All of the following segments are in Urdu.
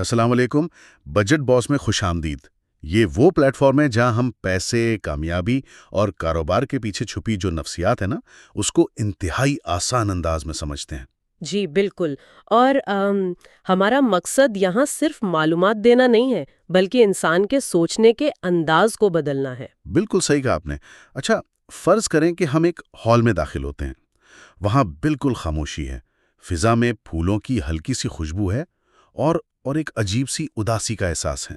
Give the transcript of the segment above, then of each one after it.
السلام علیکم۔ بجٹ باس میں خوش آمدید۔ یہ وہ پلیٹ فارم ہے جہاں ہم پیسے، کامیابی اور کاروبار کے پیچھے چھپی جو نفسیات ہے نا، اس کو انتہائی آسان انداز میں سمجھتے ہیں۔ جی بالکل۔ اور ہمارا مقصد یہاں صرف معلومات دینا نہیں ہے بلکہ انسان کے سوچنے کے انداز کو بدلنا ہے۔ بالکل صحیح کہا آپ نے۔ اچھا، فرض کریں کہ ہم ایک ہال میں داخل ہوتے ہیں۔ وہاں بالکل خاموشی ہے، فضا میں پھولوں کی ہلکی سی خوشبو ہے اور ایک عجیب سی اداسی کا احساس ہے۔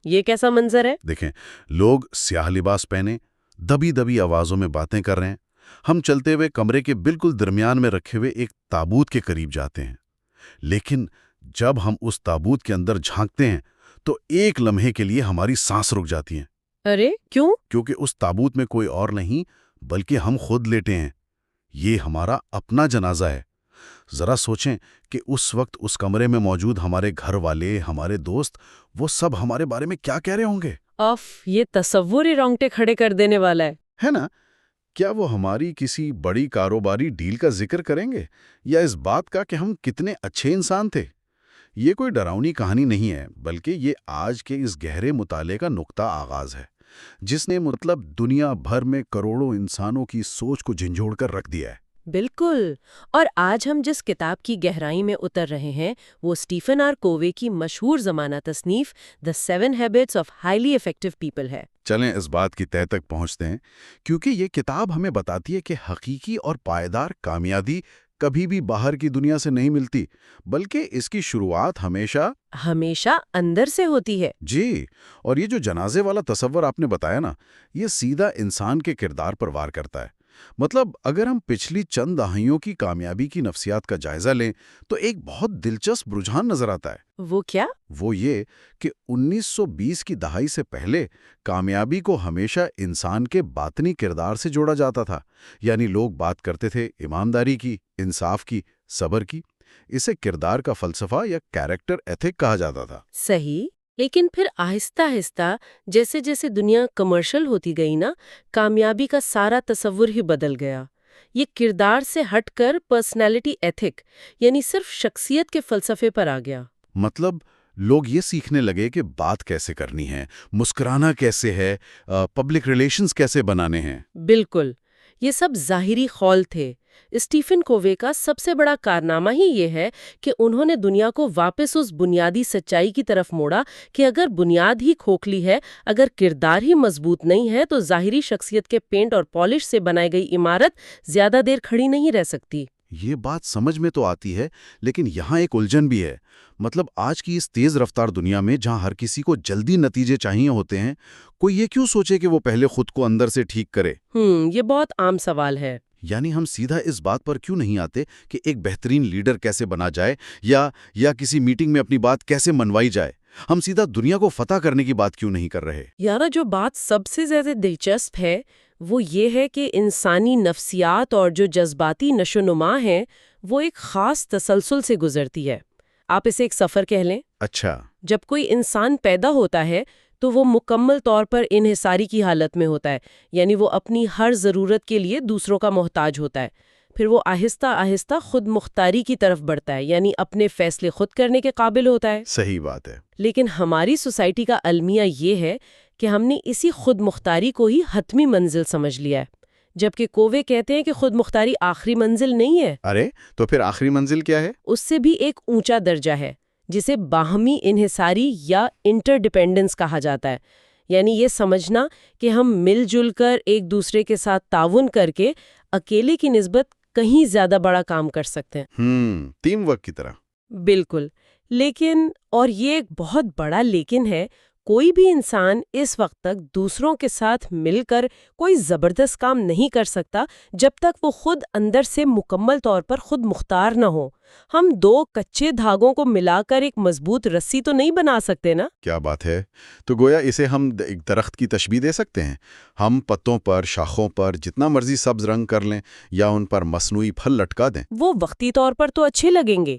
یہ کیسا منظر ہے؟ دیکھیں، لوگ سیاہ لباس پہنے دبی دبی آوازوں میں باتیں کر رہے ہیں۔ ہم چلتے ہوئے کمرے کے بالکل درمیان میں رکھے ہوئے ایک تابوت کے قریب جاتے ہیں، لیکن جب ہم اس تابوت کے اندر جھانکتے ہیں تو ایک لمحے کے لیے ہماری سانس رک جاتی ہے۔ ارے کیوں؟ کیونکہ اس تابوت میں کوئی اور نہیں بلکہ ہم خود لیٹے ہیں۔ یہ ہمارا اپنا جنازہ ہے۔ ذرا سوچیں کہ اس وقت اس کمرے میں موجود ہمارے گھر والے، ہمارے دوست، وہ سب ہمارے بارے میں کیا کہہ رہے ہوں گے؟ یہ تصور ہی رونگٹے کھڑے کر دینے والا ہے نا؟ کیا وہ ہماری کسی بڑی کاروباری ڈیل کا ذکر کریں گے، یا اس بات کا کہ ہم کتنے اچھے انسان تھے؟ یہ کوئی ڈراؤنی کہانی نہیں ہے، بلکہ یہ آج کے اس گہرے مطالعے کا نقطہ آغاز ہے، جس نے دنیا بھر میں کروڑوں انسانوں کی سوچ کو جھنجھوڑ کر رکھ دیا ہے۔ بالکل۔ اور آج ہم جس کتاب کی گہرائی میں اتر رہے ہیں وہ اسٹیفن آر کووے کی مشہور زمانہ تصنیف The 7 Habits of Highly Effective People ہے۔ چلیں اس بات کی تہہ تک پہنچتے ہیں، کیونکہ یہ کتاب ہمیں بتاتی ہے کہ حقیقی اور پائیدار کامیابی کبھی بھی باہر کی دنیا سے نہیں ملتی، بلکہ اس کی شروعات ہمیشہ اندر سے ہوتی ہے۔ جی، اور یہ جو جنازے والا تصور آپ نے بتایا نا، یہ سیدھا انسان کے کردار پر وار کرتا ہے۔ اگر ہم پچھلی چند دہائیوں کی کامیابی کی نفسیات کا جائزہ لیں تو ایک بہت دلچسپ رجحان نظر آتا ہے۔ وہ کیا؟ وہ یہ کہ 1920 کی دہائی سے پہلے کامیابی کو ہمیشہ انسان کے باطنی کردار سے جوڑا جاتا تھا، یعنی لوگ بات کرتے تھے ایمانداری کی، انصاف کی، صبر کی۔ اسے کردار کا فلسفہ یا کیریکٹر ایتھک کہا جاتا تھا۔ صحیح، لیکن پھر آہستہ آہستہ جیسے جیسے دنیا کمرشل ہوتی گئی نا، کامیابی کا سارا تصور ہی بدل گیا۔ یہ کردار سے ہٹ کر پرسنالٹی ایتھک یعنی صرف شخصیت کے فلسفے پر آ گیا۔ لوگ یہ سیکھنے لگے کہ بات کیسے کرنی ہے، مسکرانا کیسے ہے، پبلک ریلیشنز کیسے بنانے ہیں۔ بالکل، یہ سب ظاہری خول تھے۔ اسٹیفن کووے کا سب سے بڑا کارنامہ ہی یہ ہے کہ انہوں نے دنیا کو واپس اس بنیادی سچائی کی طرف موڑا کہ اگر بنیاد ہی کھوکھلی ہے، اگر کردار ہی مضبوط نہیں ہے تو ظاہری شخصیت کے پینٹ اور پالش سے بنائی گئی عمارت زیادہ دیر کھڑی نہیں رہ سکتی۔ یہ بات سمجھ میں تو آتی ہے، لیکن یہاں ایک الجھن بھی ہے۔ آج کی اس تیز رفتار دنیا میں جہاں ہر کسی کو جلدی نتیجے چاہیے ہوتے ہیں، کوئی یہ کیوں سوچے کہ وہ پہلے خود کو اندر سے ٹھیک کرے؟ یہ بہت عام سوال ہے۔ یعنی ہم سیدھا اس بات پر کیوں نہیں آتے کہ ایک بہترین لیڈر کیسے بنا جائے، یا کسی میٹنگ میں اپنی بات کیسے منوائی جائے؟ ہم سیدھا دنیا کو فتح کرنے کی بات کیوں نہیں کر رہے؟ یارا، جو بات سب سے زیادہ دلچسپ ہے وہ یہ ہے کہ انسانی نفسیات اور جو جذباتی نشو نما ہیں وہ ایک خاص تسلسل سے گزرتی ہے۔ آپ اسے ایک سفر کہہ لیں۔ اچھا۔ جب کوئی انسان پیدا ہوتا ہے تو وہ مکمل طور پر انحصاری کی حالت میں ہوتا ہے، یعنی وہ اپنی ہر ضرورت کے لیے دوسروں کا محتاج ہوتا ہے۔ پھر وہ آہستہ آہستہ خود مختاری کی طرف بڑھتا ہے، یعنی اپنے فیصلے خود کرنے کے قابل ہوتا ہے۔ صحیح بات ہے۔ لیکن ہماری سوسائٹی کا المیہ یہ ہے کہ ہم نے اسی خود مختاری کو ہی حتمی منزل سمجھ لیا ہے، جبکہ کووے کہتے ہیں کہ خود مختاری آخری منزل نہیں ہے۔ ارے تو پھر آخری منزل کیا ہے؟ اس سے بھی ایک اونچا درجہ ہے جسے باہمی انحصاری یا انٹر ڈیپینڈنس کہا جاتا ہے، یعنی یہ سمجھنا کہ ہم مل جل کر ایک دوسرے کے ساتھ تعاون کر کے اکیلے کی نسبت کہیں زیادہ بڑا کام کر سکتے ہیں۔ ٹیم ورک کی طرح۔ بالکل، لیکن، اور یہ ایک بہت بڑا لیکن ہے، کوئی بھی انسان اس وقت تک دوسروں کے ساتھ مل کر کوئی زبردست کام نہیں کر سکتا جب تک وہ خود اندر سے مکمل طور پر خود مختار نہ ہو۔ ہم دو کچے دھاگوں کو ملا کر ایک مضبوط رسی تو نہیں بنا سکتے نا۔ کیا بات ہے! تو گویا اسے ہم ایک درخت کی تشبیہ دے سکتے ہیں۔ ہم پتوں پر، شاخوں پر جتنا مرضی سبز رنگ کر لیں یا ان پر مصنوعی پھل لٹکا دیں، وہ وقتی طور پر تو اچھے لگیں گے،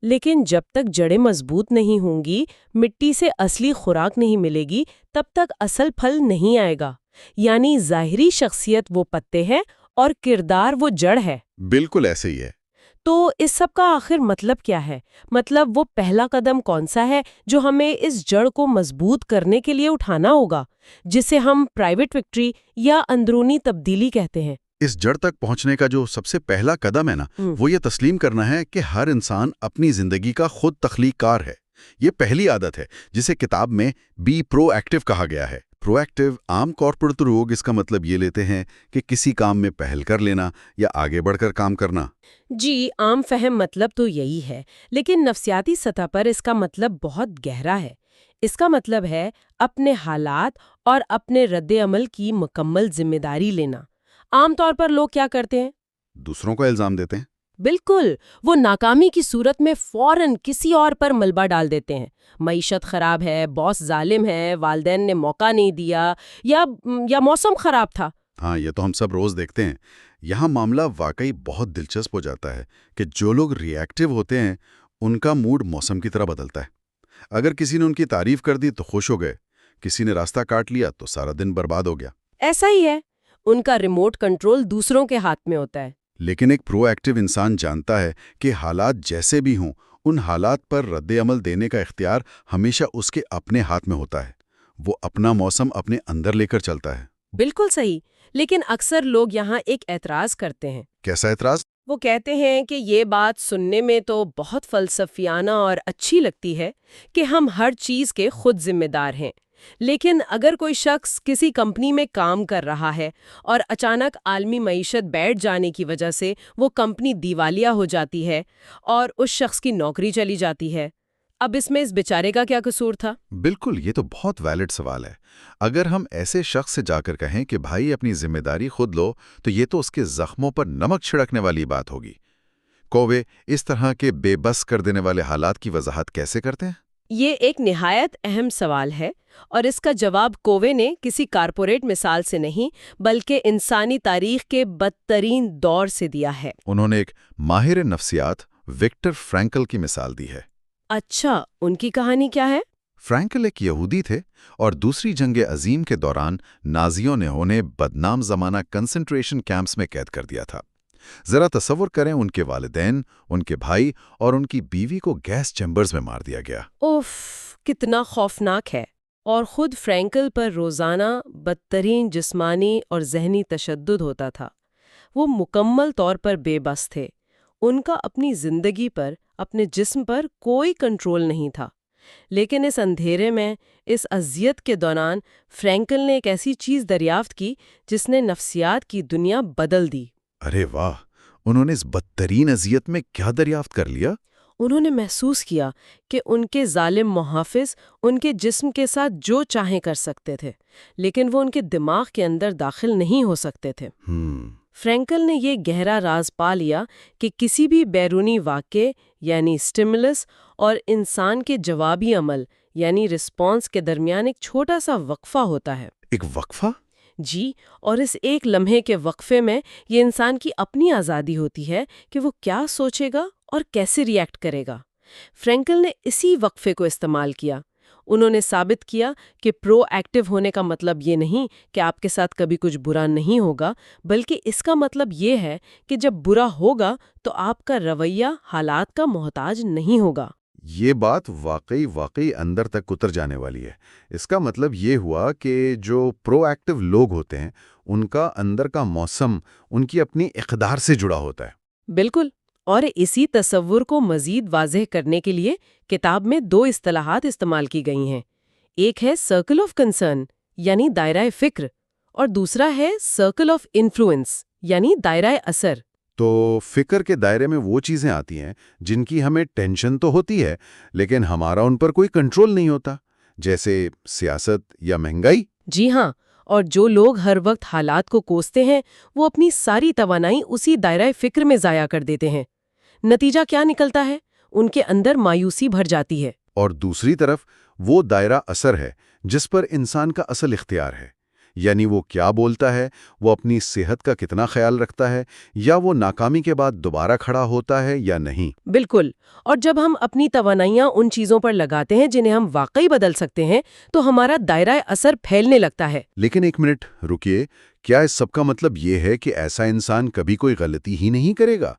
لیکن جب تک جڑیں مضبوط نہیں ہوں گی، مٹی سے اصلی خوراک نہیں ملے گی، تب تک اصل پھل نہیں آئے گا۔ یعنی ظاہری شخصیت وہ پتے ہے اور کردار وہ جڑ ہے۔ بالکل ایسے ہی ہے۔ تو اس سب کا آخر مطلب کیا ہے؟ مطلب وہ پہلا قدم کون سا ہے جو ہمیں اس جڑ کو مضبوط کرنے کے لیے اٹھانا ہوگا، جسے ہم پرائیویٹ وکٹری یا اندرونی تبدیلی کہتے ہیں؟ اس جڑ تک پہنچنے کا جو سب سے پہلا قدم ہے نا، وہ یہ تسلیم کرنا ہے کہ ہر انسان اپنی زندگی کا خود تخلیق کار ہے۔ یہ پہلی عادت ہے جسے کتاب میں بی پرو ایکٹیو کہا گیا ہے۔ پرو ایکٹیو عام کارپوریٹ لوگ اس کا مطلب یہ لیتے ہیں کہ کسی کام میں پہل کر لینا یا آگے بڑھ کر کام کرنا۔ جی، عام فہم مطلب تو یہی ہے، لیکن نفسیاتی سطح پر اس کا مطلب بہت گہرا ہے۔ اس کا مطلب ہے اپنے حالات اور اپنے رد عمل کی مکمل ذمہ داری لینا۔ عام طور پر لوگ کیا کرتے ہیں؟ دوسروں کو الزام دیتے ہیں۔ بالکل، وہ ناکامی کی صورت میں فوراً کسی اور پر ملبہ ڈال دیتے ہیں۔ معیشت خراب ہے، باس ظالم ہے، والدین نے موقع نہیں دیا، یا موسم خراب تھا۔ ہاں، یہ تو ہم سب روز دیکھتے ہیں۔ یہاں معاملہ واقعی بہت دلچسپ ہو جاتا ہے کہ جو لوگ ری ایکٹیو ہوتے ہیں ان کا موڈ موسم کی طرح بدلتا ہے۔ اگر کسی نے ان کی تعریف کر دی تو خوش ہو گئے، کسی نے راستہ کاٹ لیا تو سارا دن برباد ہو گیا۔ ایسا ہی ہے، ان کا ریموٹ کنٹرول دوسروں کے ہاتھ میں ہوتا ہے۔ لیکن ایک پرو ایکٹیو انسان جانتا ہے کہ حالات جیسے بھی ہوں، ان حالات پر رد عمل دینے کا اختیار ہمیشہ اس کے اپنے ہاتھ میں ہوتا ہے۔ وہ اپنا موسم اپنے اندر لے کر چلتا ہے۔ بالکل صحیح، لیکن اکثر لوگ یہاں ایک اعتراض کرتے ہیں۔ کیسا اعتراض؟ وہ کہتے ہیں کہ یہ بات سننے میں تو بہت فلسفیانہ اور اچھی لگتی ہے کہ ہم ہر چیز کے خود ذمہ دار ہیں، لیکن اگر کوئی شخص کسی کمپنی میں کام کر رہا ہے اور اچانک عالمی معیشت بیٹھ جانے کی وجہ سے وہ کمپنی دیوالیہ ہو جاتی ہے اور اس شخص کی نوکری چلی جاتی ہے، اب اس میں اس بیچارے کا کیا قصور تھا؟ بالکل، یہ تو بہت ویلڈ سوال ہے۔ اگر ہم ایسے شخص سے جا کر کہیں کہ بھائی اپنی ذمہ داری خود لو، تو یہ تو اس کے زخموں پر نمک چھڑکنے والی بات ہوگی۔ کووے اس طرح کے بے بس کر دینے والے حالات کی وضاحت کیسے کرتے ہیں؟ یہ ایک نہایت اہم سوال ہے، اور اس کا جواب کووے نے کسی کارپوریٹ مثال سے نہیں بلکہ انسانی تاریخ کے بدترین دور سے دیا ہے۔ انہوں نے ایک ماہر نفسیات وکٹر فرینکل کی مثال دی ہے۔ اچھا، ان کی کہانی کیا ہے؟ فرینکل ایک یہودی تھے اور دوسری جنگ عظیم کے دوران نازیوں نے انہیں بدنام زمانہ کنسنٹریشن کیمپس میں قید کر دیا تھا۔ ذرا تصور کریں، ان کے والدین، ان کے بھائی اور ان کی بیوی کو گیس چیمبرز میں مار دیا گیا۔ اوف، کتنا خوفناک ہے۔ اور خود فرینکل پر روزانہ بدترین جسمانی اور ذہنی تشدد ہوتا تھا۔ وہ مکمل طور پر بے بس تھے۔ ان کا اپنی زندگی پر، اپنے جسم پر کوئی کنٹرول نہیں تھا۔ لیکن اس اندھیرے میں، اس اذیت کے دوران، فرینکل نے ایک ایسی چیز دریافت کی جس نے نفسیات کی دنیا بدل دی۔ ارے واہ، انہوں نے اس بدترین اذیت میں کیا دریافت کر لیا؟ انہوں نے محسوس کیا کہ ان کے ظالم محافظ ان کے جسم کے ساتھ جو چاہیں کر سکتے تھے، لیکن وہ ان کے دماغ کے اندر داخل نہیں ہو سکتے تھے۔ فرینکل نے یہ گہرا راز پا لیا کہ کسی بھی بیرونی واقعے یعنی سٹیمولس اور انسان کے جوابی عمل یعنی رسپانس کے درمیان ایک چھوٹا سا وقفہ ہوتا ہے۔ ایک وقفہ؟ جی، اور اس ایک لمحے کے وقفے میں یہ انسان کی اپنی آزادی ہوتی ہے کہ وہ کیا سوچے گا اور کیسے ری ایکٹ کرے گا۔ فرینکل نے اسی وقفے کو استعمال کیا۔ انہوں نے ثابت کیا کہ پرو ایکٹیو ہونے کا مطلب یہ نہیں کہ آپ کے ساتھ کبھی کچھ برا نہیں ہوگا، بلکہ اس کا مطلب یہ ہے کہ جب برا ہوگا تو آپ کا رویہ حالات کا محتاج نہیں ہوگا۔ یہ بات واقعی اندر تک اتر جانے والی ہے۔ اس کا مطلب یہ ہوا کہ جو پرو ایکٹیو لوگ ہوتے ہیں ان کا اندر کا موسم ان کی اپنی اقدار سے جڑا ہوتا ہے۔ بالکل، اور اسی تصور کو مزید واضح کرنے کے لیے کتاب میں 2 اصطلاحات استعمال کی گئی ہیں۔ ایک ہے سرکل آف کنسرن یعنی دائرہ فکر، اور دوسرا ہے سرکل آف انفلوئنس یعنی دائرہ اثر۔ تو فکر کے دائرے میں وہ چیزیں آتی ہیں جن کی ہمیں ٹینشن تو ہوتی ہے لیکن ہمارا ان پر کوئی کنٹرول نہیں ہوتا، جیسے سیاست یا مہنگائی۔ جی ہاں، اور جو لوگ ہر وقت حالات کو کوستے ہیں وہ اپنی ساری توانائی اسی دائرہ فکر میں ضائع کر دیتے ہیں۔ نتیجہ کیا نکلتا ہے؟ ان کے اندر مایوسی بھر جاتی ہے۔ اور دوسری طرف وہ دائرہ اثر ہے جس پر انسان کا اصل اختیار ہے، یعنی وہ کیا بولتا ہے، وہ اپنی صحت کا کتنا خیال رکھتا ہے، یا وہ ناکامی کے بعد دوبارہ کھڑا ہوتا ہے یا نہیں۔ بالکل، اور جب ہم اپنی توانائیاں ان چیزوں پر لگاتے ہیں جنہیں ہم واقعی بدل سکتے ہیں تو ہمارا دائرہ اثر پھیلنے لگتا ہے۔ لیکن ایک منٹ رکیے، کیا اس سب کا مطلب یہ ہے کہ ایسا انسان کبھی کوئی غلطی ہی نہیں کرے گا؟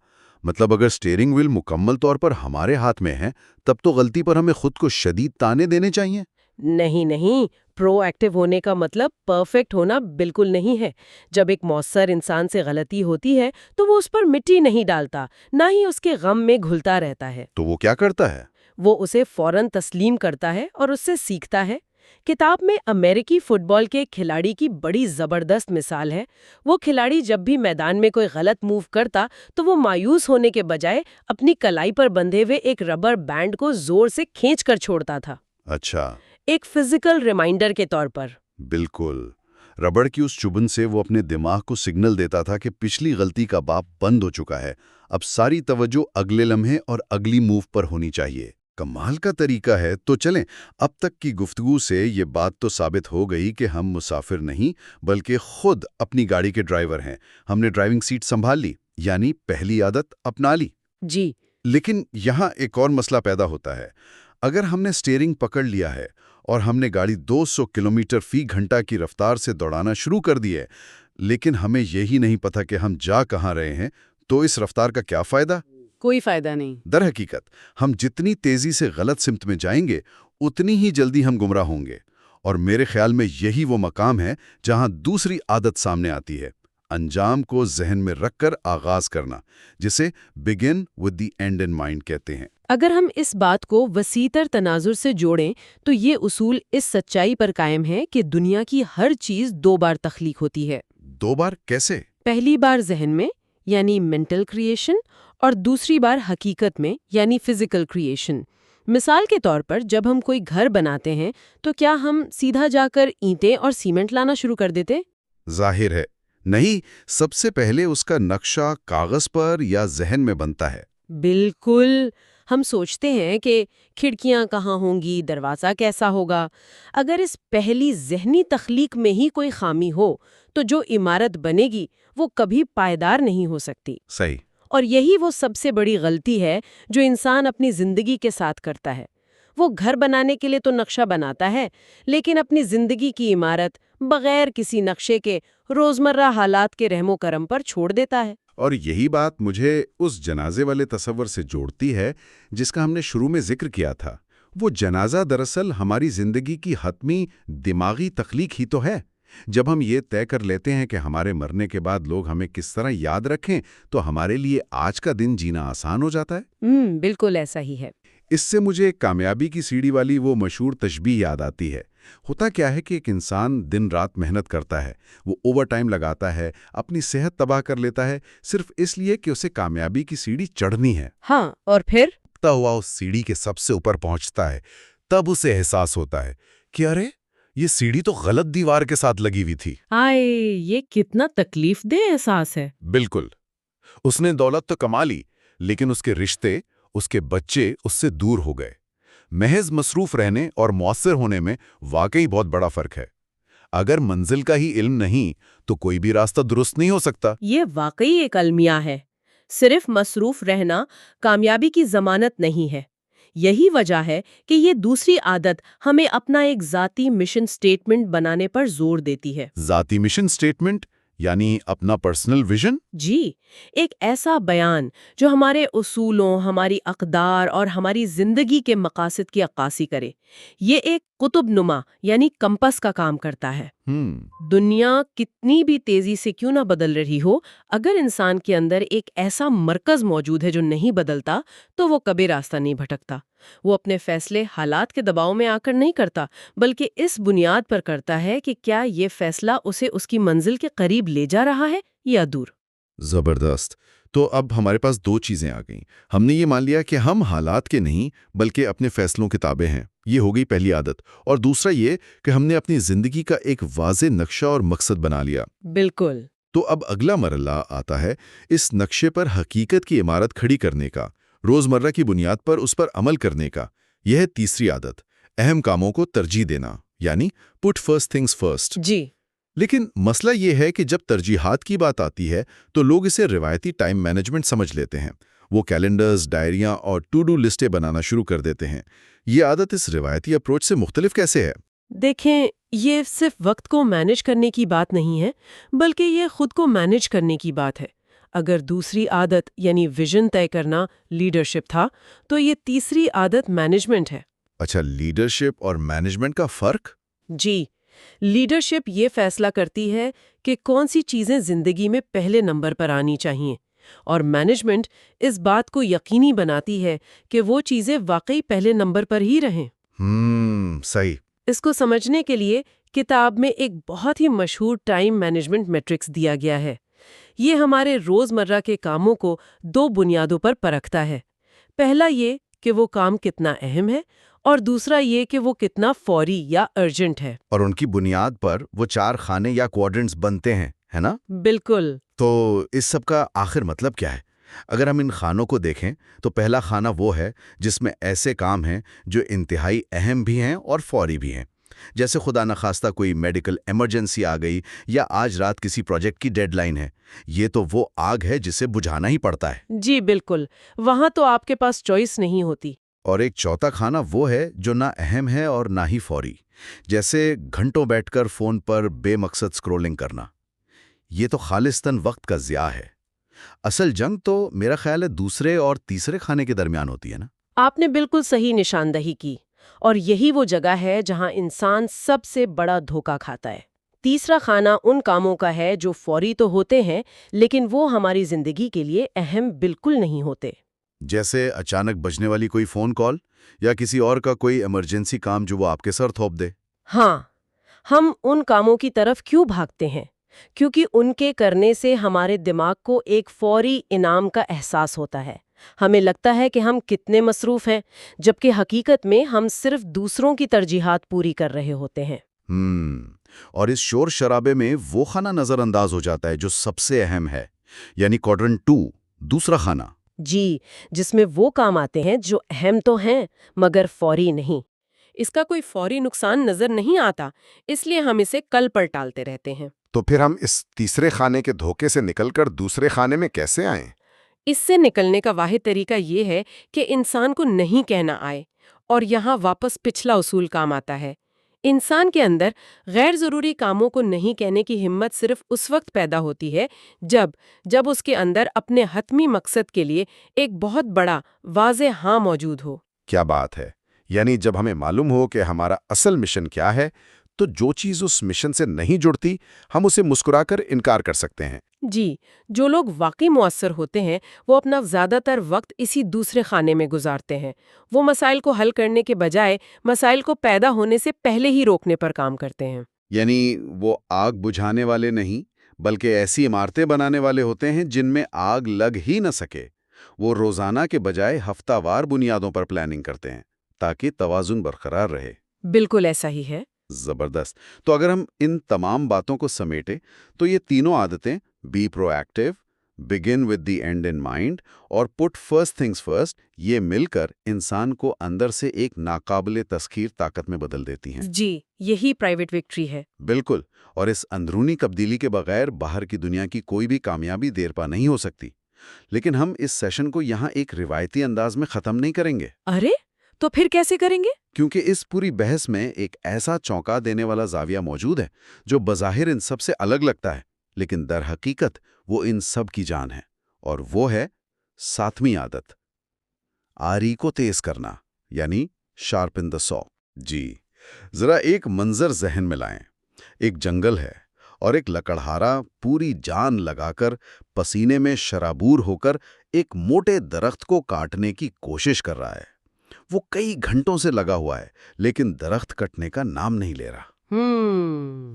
مطلب اگر سٹیئرنگ وہیل مکمل طور پر ہمارے ہاتھ میں ہے تب تو غلطی پر ہمیں خود کو شدید تانے دینے چاہیے؟ نہیں، پرو ایکٹیو ہونے کا مطلب پرفیکٹ ہونا بالکل نہیں ہے۔ جب ایک مؤثر انسان سے غلطی ہوتی ہے تو وہ اس پر مٹی نہیں ڈالتا، نہ ہی اس کے غم میں گھلتا رہتا ہے۔ تو وہ کیا کرتا ہے؟ وہ اسے فوراً تسلیم کرتا ہے اور اس سے سیکھتا ہے۔ کتاب میں امریکی فٹ بال کے کھلاڑی کی بڑی زبردست مثال ہے۔ وہ کھلاڑی جب بھی میدان میں کوئی غلط موو کرتا تو وہ مایوس ہونے کے بجائے اپنی کلائی پر بندھے ہوئے ایک ربر بینڈ کو زور سے کھینچ کر چھوڑتا تھا، اچھا، ایک فزیکل ریمائنڈر کے طور پر۔ بالکل۔ ربڑ کی اس چبھن سے وہ اپنے دماغ کو سگنل دیتا تھا کہ پچھلی غلطی کا باب بند ہو چکا ہے، اب ساری توجہ اگلے لمحے اور اگلی موو پر ہونی چاہیے۔ کمال کا طریقہ ہے۔ تو چلیں، اب تک کی گفتگو سے یہ بات تو ثابت ہو گئی کہ ہم مسافر نہیں بلکہ خود اپنی گاڑی کے ڈرائیور ہیں۔ ہم نے ڈرائیونگ سیٹ سنبھال لی، یعنی پہلی عادت اپنا لی۔ جی، لیکن یہاں ایک اور مسئلہ پیدا ہوتا ہے۔ اگر ہم نے سٹیئرنگ پکڑ لیا ہے اور ہم نے گاڑی 200 کلومیٹر فی گھنٹہ کی رفتار سے دوڑانا شروع کر دی ہے، لیکن ہمیں یہی نہیں پتا کہ ہم جا کہاں رہے ہیں، تو اس رفتار کا کیا فائدہ؟ کوئی فائدہ نہیں۔ در حقیقت ہم جتنی تیزی سے غلط سمت میں جائیں گے اتنی ہی جلدی ہم گمراہ ہوں گے، اور میرے خیال میں یہی وہ مقام ہے جہاں دوسری عادت سامنے آتی ہے، انجام کو ذہن میں رکھ کر آغاز کرنا، جسے begin with the end in mind کہتے ہیں۔ اگر ہم اس بات کو وسیع تر تناظر سے جوڑیں تو یہ اصول اس سچائی پر قائم ہے کہ دنیا کی ہر چیز 2 بار تخلیق ہوتی ہے۔ 2 بار کیسے؟ پہلی بار ذہن میں، یعنی مینٹل کریشن، اور دوسری بار حقیقت میں، یعنی فزیکل کریشن۔ مثال کے طور پر جب ہم کوئی گھر بناتے ہیں تو کیا ہم سیدھا جا کر اینٹیں اور سیمنٹ لانا شروع کر دیتے؟ ظاہر ہے نہیں، سب سے پہلے اس کا نقشہ کاغذ پر یا ذہن میں بنتا ہے۔ بالکل، ہم سوچتے ہیں کہ کھڑکیاں کہاں ہوں گی، دروازہ کیسا ہوگا۔ اگر اس پہلی ذہنی تخلیق میں ہی کوئی خامی ہو تو جو عمارت بنے گی وہ کبھی پائیدار نہیں ہو سکتی۔ صحیح۔ اور یہی وہ سب سے بڑی غلطی ہے جو انسان اپنی زندگی کے ساتھ کرتا ہے۔ وہ گھر بنانے کے لیے تو نقشہ بناتا ہے، لیکن اپنی زندگی کی عمارت بغیر کسی نقشے کے روزمرہ حالات کے رحم و کرم پر چھوڑ دیتا ہے۔ اور یہی بات مجھے اس جنازے والے تصور سے جوڑتی ہے جس کا ہم نے شروع میں ذکر کیا تھا۔ وہ جنازہ دراصل ہماری زندگی کی حتمی دماغی تخلیق ہی تو ہے۔ جب ہم یہ طے کر لیتے ہیں کہ ہمارے مرنے کے بعد لوگ ہمیں کس طرح یاد رکھیں تو ہمارے لیے آج کا دن جینا آسان ہو جاتا ہے۔ بالکل ایسا ہی ہے۔ اس سے مجھے کامیابی کی سیڑھی والی وہ مشہور تشبیہ یاد آتی ہے۔ ہوتا کیا ہے کہ ایک انسان دن رات محنت کرتا ہے، وہ اوور ٹائم لگاتا ہے، اپنی صحت تباہ کر لیتا ہے، صرف اس لیے کہ اسے کامیابی کی سیڑھی چڑھنی ہے۔ ہاں، اور پھر ہوا اس سیڑھی کے سب سے اوپر پہنچتا ہے، تب اسے احساس ہوتا ہے کہ ارے یہ سیڑھی تو غلط دیوار کے ساتھ لگی ہوئی تھی۔ آئے، یہ کتنا تکلیف دہ احساس ہے۔ بالکل۔ اس نے دولت تو کما لی، لیکن اس کے رشتے، اس کے بچے اس سے دور ہو گئے۔ محض مصروف رہنے اور مؤثر ہونے میں واقعی بہت بڑا فرق ہے۔ اگر منزل کا ہی علم نہیں تو کوئی بھی راستہ درست نہیں ہو سکتا۔ یہ واقعی ایک المیہ ہے۔ صرف مصروف رہنا کامیابی کی ضمانت نہیں ہے۔ یہی وجہ ہے کہ یہ دوسری عادت ہمیں اپنا ایک ذاتی مشن سٹیٹمنٹ بنانے پر زور دیتی ہے۔ ذاتی مشن سٹیٹمنٹ یعنی اپنا پرسنل ویژن؟ جی، ایک ایسا بیان جو ہمارے اصولوں، ہماری اقدار اور ہماری زندگی کے مقاصد کی عکاسی کرے۔ یہ ایک قطب نما یعنی کمپس کا کام کرتا ہے۔ دنیا کتنی بھی تیزی سے کیوں نہ بدل رہی ہو، اگر انسان کے اندر ایک ایسا مرکز موجود ہے جو نہیں بدلتا تو وہ کبھی راستہ نہیں بھٹکتا۔ وہ اپنے فیصلے حالات کے دباؤ میں آ کر نہیں کرتا، بلکہ اس بنیاد پر کرتا ہے کہ کیا یہ فیصلہ اسے اس کی منزل کے قریب لے جا رہا ہے یا دور۔ زبردست۔ تو اب ہمارے پاس 2 چیزیں آ گئیں۔ ہم نے یہ مان لیا کہ ہم حالات کے نہیں بلکہ اپنے فیصلوں کے تابع ہیں، یہ ہو گئی پہلی عادت، اور دوسرا یہ کہ ہم نے اپنی زندگی کا ایک واضح نقشہ اور مقصد بنا لیا۔ بالکل۔ تو اب اگلا مرحلہ آتا ہے اس نقشے پر حقیقت کی عمارت کھڑی کرنے کا، روزمرہ کی بنیاد پر اس پر عمل کرنے کا۔ یہ ہے تیسری عادت، اہم کاموں کو ترجیح دینا، یعنی پٹ فرسٹ تھنگز فرسٹ۔ جی، لیکن مسئلہ یہ ہے کہ جب ترجیحات کی بات آتی ہے تو لوگ اسے روایتی ٹائم مینجمنٹ سمجھ لیتے ہیں۔ وہ کیلنڈرز، ڈائریاں اور ٹو ڈو لسٹیں بنانا شروع کر دیتے ہیں۔ یہ عادت اس روایتی اپروچ سے مختلف کیسے ہے؟ دیکھیں، یہ صرف وقت کو مینج کرنے کی بات نہیں ہے، بلکہ یہ خود کو مینج کرنے کی بات ہے۔ اگر دوسری عادت یعنی ویژن طے کرنا لیڈرشپ تھا تو یہ تیسری عادت مینجمنٹ ہے۔ اچھا، لیڈرشپ اور مینجمنٹ کا فرق؟ جی، لیڈرشپ یہ فیصلہ کرتی ہے کہ کون سی چیزیں زندگی میں پہلے نمبر پر آنی چاہیے، اور مینجمنٹ اس بات کو یقینی بناتی ہے کہ وہ چیزیں واقعی پہلے نمبر پر ہی رہیں۔ صحیح۔ اس کو سمجھنے کے لیے کتاب میں ایک بہت ہی مشہور ٹائم مینجمنٹ میٹرکس دیا گیا ہے۔ یہ ہمارے روزمرہ کے کاموں کو دو بنیادوں پر پرکھتا ہے۔ پہلا یہ کہ وہ کام کتنا اہم ہے، اور دوسرا یہ کہ وہ کتنا فوری یا ارجنٹ ہے۔ اور ان کی بنیاد پر وہ 4 خانے یا کوارڈرنٹس بنتے ہیں، ہے نا؟ بالکل۔ تو اس سب کا آخر مطلب کیا ہے؟ اگر ہم ان خانوں کو دیکھیں تو پہلا خانہ وہ ہے جس میں ایسے کام ہیں جو انتہائی اہم بھی ہیں اور فوری بھی ہیں، جیسے خدا نخواستہ کوئی میڈیکل ایمرجنسی آ گئی یا آج رات کسی پروجیکٹ کی ڈیڈ لائن ہے۔ یہ تو وہ آگ ہے جسے بجھانا ہی پڑتا ہے۔ جی بالکل، وہاں تو آپ کے پاس چوائس نہیں ہوتی۔ اور ایک چوتھا خانہ وہ ہے جو نہ اہم ہے اور نہ ہی فوری، جیسے گھنٹوں بیٹھ کر فون پر بے مقصد سکرولنگ کرنا۔ یہ تو خالصتاً وقت کا ضیاع ہے۔ اصل جنگ تو میرا خیال ہے دوسرے اور تیسرے خانے کے درمیان ہوتی ہے نا؟ آپ نے بالکل صحیح نشاندہی کی، اور یہی وہ جگہ ہے جہاں انسان سب سے بڑا دھوکہ کھاتا ہے۔ تیسرا خانہ ان کاموں کا ہے جو فوری تو ہوتے ہیں لیکن وہ ہماری زندگی کے لیے اہم بالکل نہیں ہوتے۔ جیسے اچانک بجنے والی کوئی فون کال یا کسی اور کا کوئی ایمرجنسی کام جو وہ آپ کے سر تھوپ دے۔ ہاں، ہم ان کاموں کی طرف کیوں بھاگتے ہیں؟ کیونکہ ان کے کرنے سے ہمارے دماغ کو ایک فوری انعام کا احساس ہوتا ہے۔ ہمیں لگتا ہے کہ ہم کتنے مصروف ہیں، جبکہ حقیقت میں ہم صرف دوسروں کی ترجیحات پوری کر رہے ہوتے ہیں۔ اور اس شور شرابے میں وہ خانہ نظر انداز ہو جاتا ہے جو سب سے اہم ہے، یعنی کوارڈرنٹ 2، دوسرا خانہ۔ جی، جس میں وہ کام آتے ہیں جو اہم تو ہیں مگر فوری نہیں۔ اس کا کوئی فوری نقصان نظر نہیں آتا، اس لیے ہم اسے کل پر ٹالتے رہتے ہیں۔ تو پھر ہم اس تیسرے خانے کے دھوکے سے نکل کر دوسرے خانے میں کیسے آئیں؟ اس سے نکلنے کا واحد طریقہ یہ ہے کہ انسان کو نہیں کہنا آئے، اور یہاں واپس پچھلا اصول کام آتا ہے۔ انسان کے اندر غیر ضروری کاموں کو نہیں کہنے کی ہمت صرف اس وقت پیدا ہوتی ہے جب اس کے اندر اپنے حتمی مقصد کے لیے ایک بہت بڑا واضح ہاں موجود ہو۔ کیا بات ہے! یعنی جب ہمیں معلوم ہو کہ ہمارا اصل مشن کیا ہے، تو جو چیز اس مشن سے نہیں جڑتی ہم اسے مسکرا کر انکار کر سکتے ہیں۔ جی، جو لوگ واقعی مؤثر ہوتے ہیں وہ اپنا زیادہ تر وقت اسی دوسرے خانے میں گزارتے ہیں۔ وہ مسائل کو حل کرنے کے بجائے مسائل کو پیدا ہونے سے پہلے ہی روکنے پر کام کرتے ہیں۔ یعنی وہ آگ بجھانے والے نہیں بلکہ ایسی عمارتیں بنانے والے ہوتے ہیں جن میں آگ لگ ہی نہ سکے۔ وہ روزانہ کے بجائے ہفتہ وار بنیادوں پر پلاننگ کرتے ہیں تاکہ توازن برقرار رہے۔ بالکل ایسا ہی ہے۔ زبردست۔ تو اگر ہم ان تمام باتوں کو سمیٹیں تو یہ تینوں عادتیں، be proactive, begin with the end in mind اور پٹ فرسٹ تھنگز فرسٹ، یہ مل کر انسان کو اندر سے ایک ناقابل تسخیر طاقت میں بدل دیتی ہیں۔ جی، یہی پرائیویٹ وکٹری ہے۔ بالکل، اور اس اندرونی تبدیلی کے بغیر باہر کی دنیا کی کوئی بھی کامیابی دیر پا نہیں ہو سکتی۔ لیکن ہم اس سیشن کو یہاں ایک روایتی انداز میں ختم نہیں کریں گے۔ ارے، تو پھر کیسے کریں گے؟ کیونکہ اس پوری بحث میں ایک ایسا چونکا دینے والا زاویہ موجود ہے جو بظاہر ان سب سے الگ لگتا ہے، لیکن در حقیقت وہ ان سب کی جان ہے، اور وہ ہے 7ویں عادت، آری کو تیز کرنا، یعنی شارپن دا سو۔ جی، ذرا ایک منظر ذہن میں لائیں۔ ایک جنگل ہے اور ایک لکڑہارا پوری جان لگا کر پسینے میں شرابور ہو کر ایک موٹے درخت کو کاٹنے کی کوشش کر رہا ہے۔ وہ کئی گھنٹوں سے لگا ہوا ہے لیکن درخت کٹنے کا نام نہیں لے رہا۔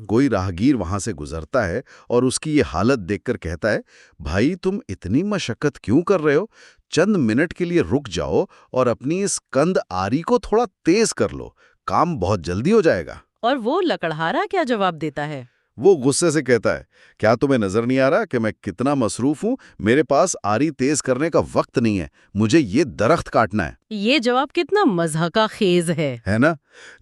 کوئی راہگیر وہاں سے گزرتا ہے اور اس کی یہ حالت دیکھ کر کہتا ہے، بھائی تم اتنی مشقت کیوں کر رہے ہو؟ چند منٹ کے لیے رک جاؤ اور اپنی اس کند آری کو تھوڑا تیز کر لو، کام بہت جلدی ہو جائے گا۔ اور وہ لکڑہارا کیا جواب دیتا ہے؟ وہ غصے سے کہتا ہے، کیا تمہیں نظر نہیں آ رہا کہ میں کتنا مصروف ہوں؟ میرے پاس آری تیز کرنے کا وقت نہیں ہے، مجھے یہ درخت کاٹنا ہے۔ یہ جواب کتنا مضحکہ خیز ہے نا؟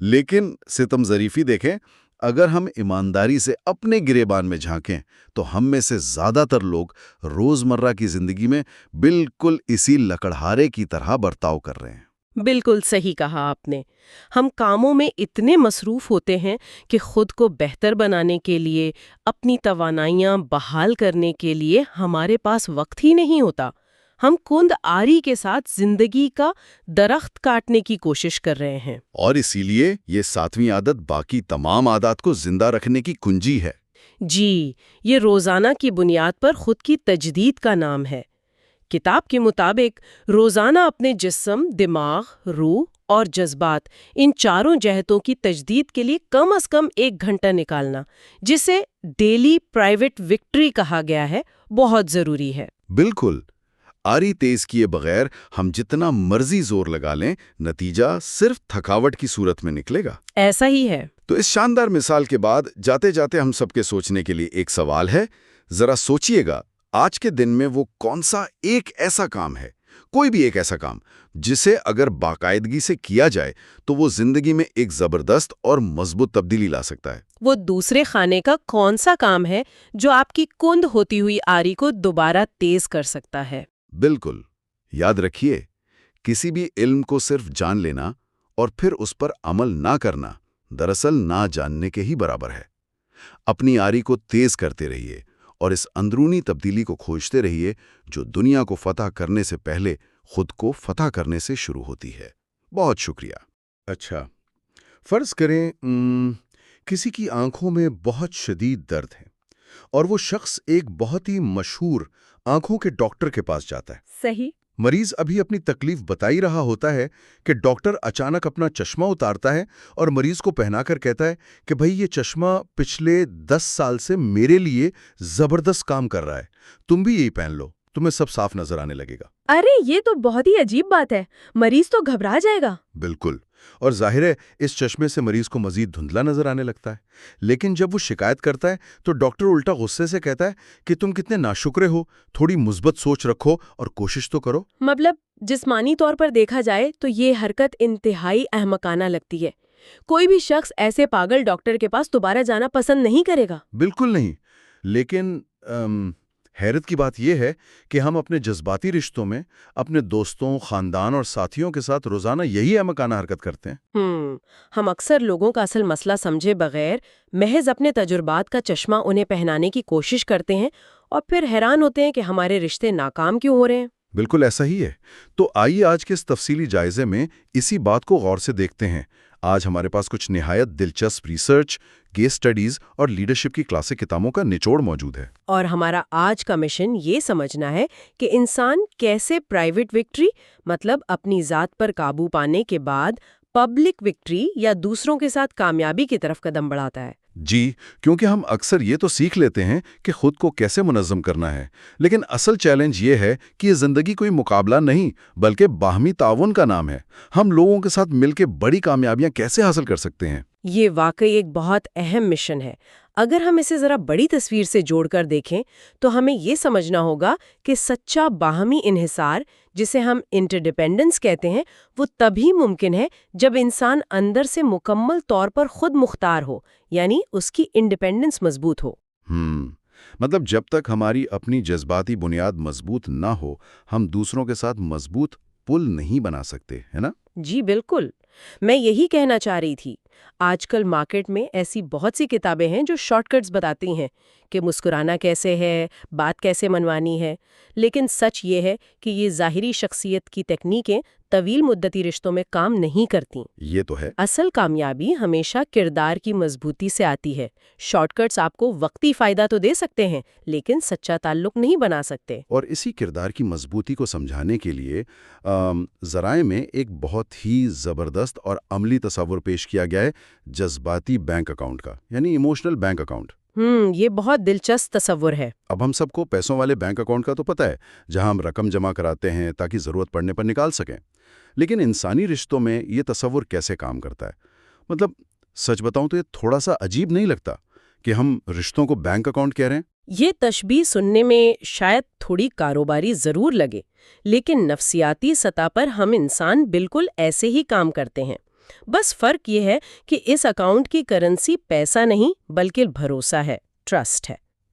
لیکن ستم ظریفی دیکھیں، اگر ہم ایمانداری سے اپنے گریبان میں جھانکیں تو ہم میں سے زیادہ تر لوگ روزمرہ کی زندگی میں بالکل اسی لکڑہارے کی طرح برتاؤ کر رہے ہیں۔ بالکل صحیح کہا آپ نے. ہم کاموں میں اتنے مصروف ہوتے ہیں کہ خود کو بہتر بنانے کے لیے، اپنی توانائیاں بحال کرنے کے لیے ہمارے پاس وقت ہی نہیں ہوتا. ہم کند آری کے ساتھ زندگی کا درخت کاٹنے کی کوشش کر رہے ہیں. اور اسی لیے یہ 7ویں عادت باقی تمام عادات کو زندہ رکھنے کی کنجی ہے. جی، یہ روزانہ کی بنیاد پر خود کی تجدید کا نام ہے. کتاب کے مطابق روزانہ اپنے جسم، دماغ، روح اور جذبات، ان چاروں جہتوں کی تجدید کے لیے کم از کم 1 گھنٹہ نکالنا، جسے ڈیلی پرائیویٹ وکٹری کہا گیا ہے، بہت ضروری ہے. بالکل. آری تیز کیے بغیر ہم جتنا مرضی زور لگا لیں، نتیجہ صرف تھکاوٹ کی صورت میں نکلے گا. ایسا ہی ہے. تو اس شاندار مثال کے بعد جاتے جاتے ہم سب کے سوچنے کے لیے ایک سوال ہے. ذرا سوچئے گا، آج کے دن میں وہ کون سا ایک ایسا کام ہے، کوئی بھی ایک ایسا کام، جسے اگر باقاعدگی سے کیا جائے تو وہ زندگی میں ایک زبردست اور مضبوط تبدیلی لا سکتا ہے. وہ دوسرے خانے کا کون سا کام ہے جو آپ کی کند ہوتی ہوئی آری کو دوبارہ تیز کر سکتا ہے؟ بالکل. یاد رکھیے، کسی بھی علم کو صرف جان لینا اور پھر اس پر عمل نہ کرنا دراصل نہ جاننے کے ہی برابر ہے. اپنی آری کو تیز کرتے رہیے اور اس اندرونی تبدیلی کو کھوجتے رہیے جو دنیا کو فتح کرنے سے پہلے خود کو فتح کرنے سے شروع ہوتی ہے. بہت شکریہ. اچھا، فرض کریں کسی کی آنکھوں میں بہت شدید درد ہے اور وہ شخص ایک بہت ہی مشہور آنکھوں کے ڈاکٹر کے پاس جاتا ہے. صحیح. مریض ابھی اپنی تکلیف بتا ہی رہا ہوتا ہے کہ ڈاکٹر اچانک اپنا چشمہ اتارتا ہے اور مریض کو پہنا کر کہتا ہے کہ بھئی یہ چشمہ پچھلے 10 سال سے میرے لیے زبردست کام کر رہا ہے، تم بھی یہی پہن لو، تمہیں سب صاف نظر آنے لگے گا. ارے یہ تو بہت ہی عجیب بات ہے. مریض تو گھبرا جائے گا. بالکل. اور ظاہر ہے اس چشمے سے مریض کو مزید دھندلا نظر آنے لگتا ہے. لیکن جب وہ شکایت کرتا ہے تو ڈاکٹر الٹا غصے سے کہتا ہے کہ تم کتنے ناشکرے ہو، تھوڑی مثبت سوچ رکھو اور کوشش تو کرو. مطلب جسمانی طور پر دیکھا جائے تو یہ حرکت انتہائی احمقانہ لگتی ہے. کوئی بھی شخص ایسے پاگل ڈاکٹر کے پاس دوبارہ جانا پسند نہیں کرے گا. بالکل نہیں. لیکن حیرت کی بات یہ ہے کہ ہم اپنے جذباتی رشتوں میں اپنے دوستوں، خاندان اور ساتھیوں کے ساتھ روزانہ یہی احمقانہ حرکت کرتے ہیں. ہم اکثر لوگوں کا اصل مسئلہ سمجھے بغیر محض اپنے تجربات کا چشمہ انہیں پہنانے کی کوشش کرتے ہیں اور پھر حیران ہوتے ہیں کہ ہمارے رشتے ناکام کیوں ہو رہے ہیں. بالکل ایسا ہی ہے. تو آئیے آج کے اس تفصیلی جائزے میں اسی بات کو غور سے دیکھتے ہیں. آج ہمارے پاس کچھ نہایت دلچسپ ریسرچ، کیس سٹڈیز اور لیڈرشپ کی کلاسک کتابوں کا نچوڑ موجود ہے. اور ہمارا آج کا مشن یہ سمجھنا ہے کہ انسان کیسے پرائیویٹ وکٹری، مطلب اپنی ذات پر قابو پانے کے بعد پبلک وکٹری یا دوسروں کے ساتھ کامیابی کی طرف قدم بڑھاتا ہے. جی، کیونکہ ہم اکثر یہ تو سیکھ لیتے ہیں کہ خود کو کیسے منظم کرنا ہے، لیکن اصل چیلنج یہ ہے کہ یہ زندگی کوئی مقابلہ نہیں بلکہ باہمی تعاون کا نام ہے. ہم لوگوں کے ساتھ مل کے بڑی کامیابیاں کیسے حاصل کر سکتے ہیں؟ یہ واقعی ایک بہت اہم مشن ہے. اگر ہم اسے ذرا بڑی تصویر سے جوڑ کر دیکھیں تو ہمیں یہ سمجھنا ہوگا کہ سچا باہمی انحصار، جسے ہم انٹرڈیپینڈنس کہتے ہیں، وہ تبھی ممکن ہے جب انسان اندر سے مکمل طور پر خود مختار ہو، یعنی اس کی انڈیپینڈنس مضبوط ہو. مطلب جب تک ہماری اپنی جذباتی بنیاد مضبوط نہ ہو، ہم دوسروں کے ساتھ مضبوط پل نہیں بنا سکتے، ہے نا؟ جی بالکل. میں یہی کہنا چاہ رہی تھی. آج کل مارکیٹ میں ایسی بہت سی کتابیں ہیں جو شارٹ کٹس بتاتی ہیں کہ مسکرانا کیسے ہے، بات کیسے منوانی ہے. لیکن سچ یہ ہے کہ یہ ظاہری شخصیت کی تکنیکیں طویل مدتی رشتوں میں کام نہیں کرتی. یہ تو ہے. اصل کامیابی ہمیشہ کردار کی مضبوطی سے آتی ہے. شارٹ کٹس آپ کو وقتی فائدہ تو دے سکتے ہیں لیکن سچا تعلق نہیں بنا سکتے. اور اسی کردار کی مضبوطی کو سمجھانے کے لیے ذرائع میں ایک بہت ہی زبردست اور عملی تصور پیش کیا گیا ہے جذباتی بینک اکاؤنٹ کا، یعنی ایموشنل بینک اکاؤنٹ. یہ بہت دلچسپ تصور ہے. اب ہم سب کو پیسوں والے بینک اکاؤنٹ کا تو پتہ ہے، جہاں ہم رقم جمع کراتے ہیں تاکہ ضرورت پڑنے پر نکال سکیں. لیکن انسانی رشتوں میں یہ تصور کیسے کام کرتا ہے؟ مطلب سچ بتاؤں تو یہ تھوڑا سا عجیب نہیں لگتا کہ ہم رشتوں کو بینک اکاؤنٹ کہہ رہے ہیں؟ یہ تشبیہ سننے میں شاید تھوڑی کاروباری ضرور لگے، لیکن نفسیاتی سطح پر ہم انسان بالکل ایسے ہی کام کرتے ہیں. بس فرق یہ ہے کہ اس اکاؤنٹ کی کرنسی پیسہ نہیں بلکہ بھروسہ ہے، ٹرسٹ ہے.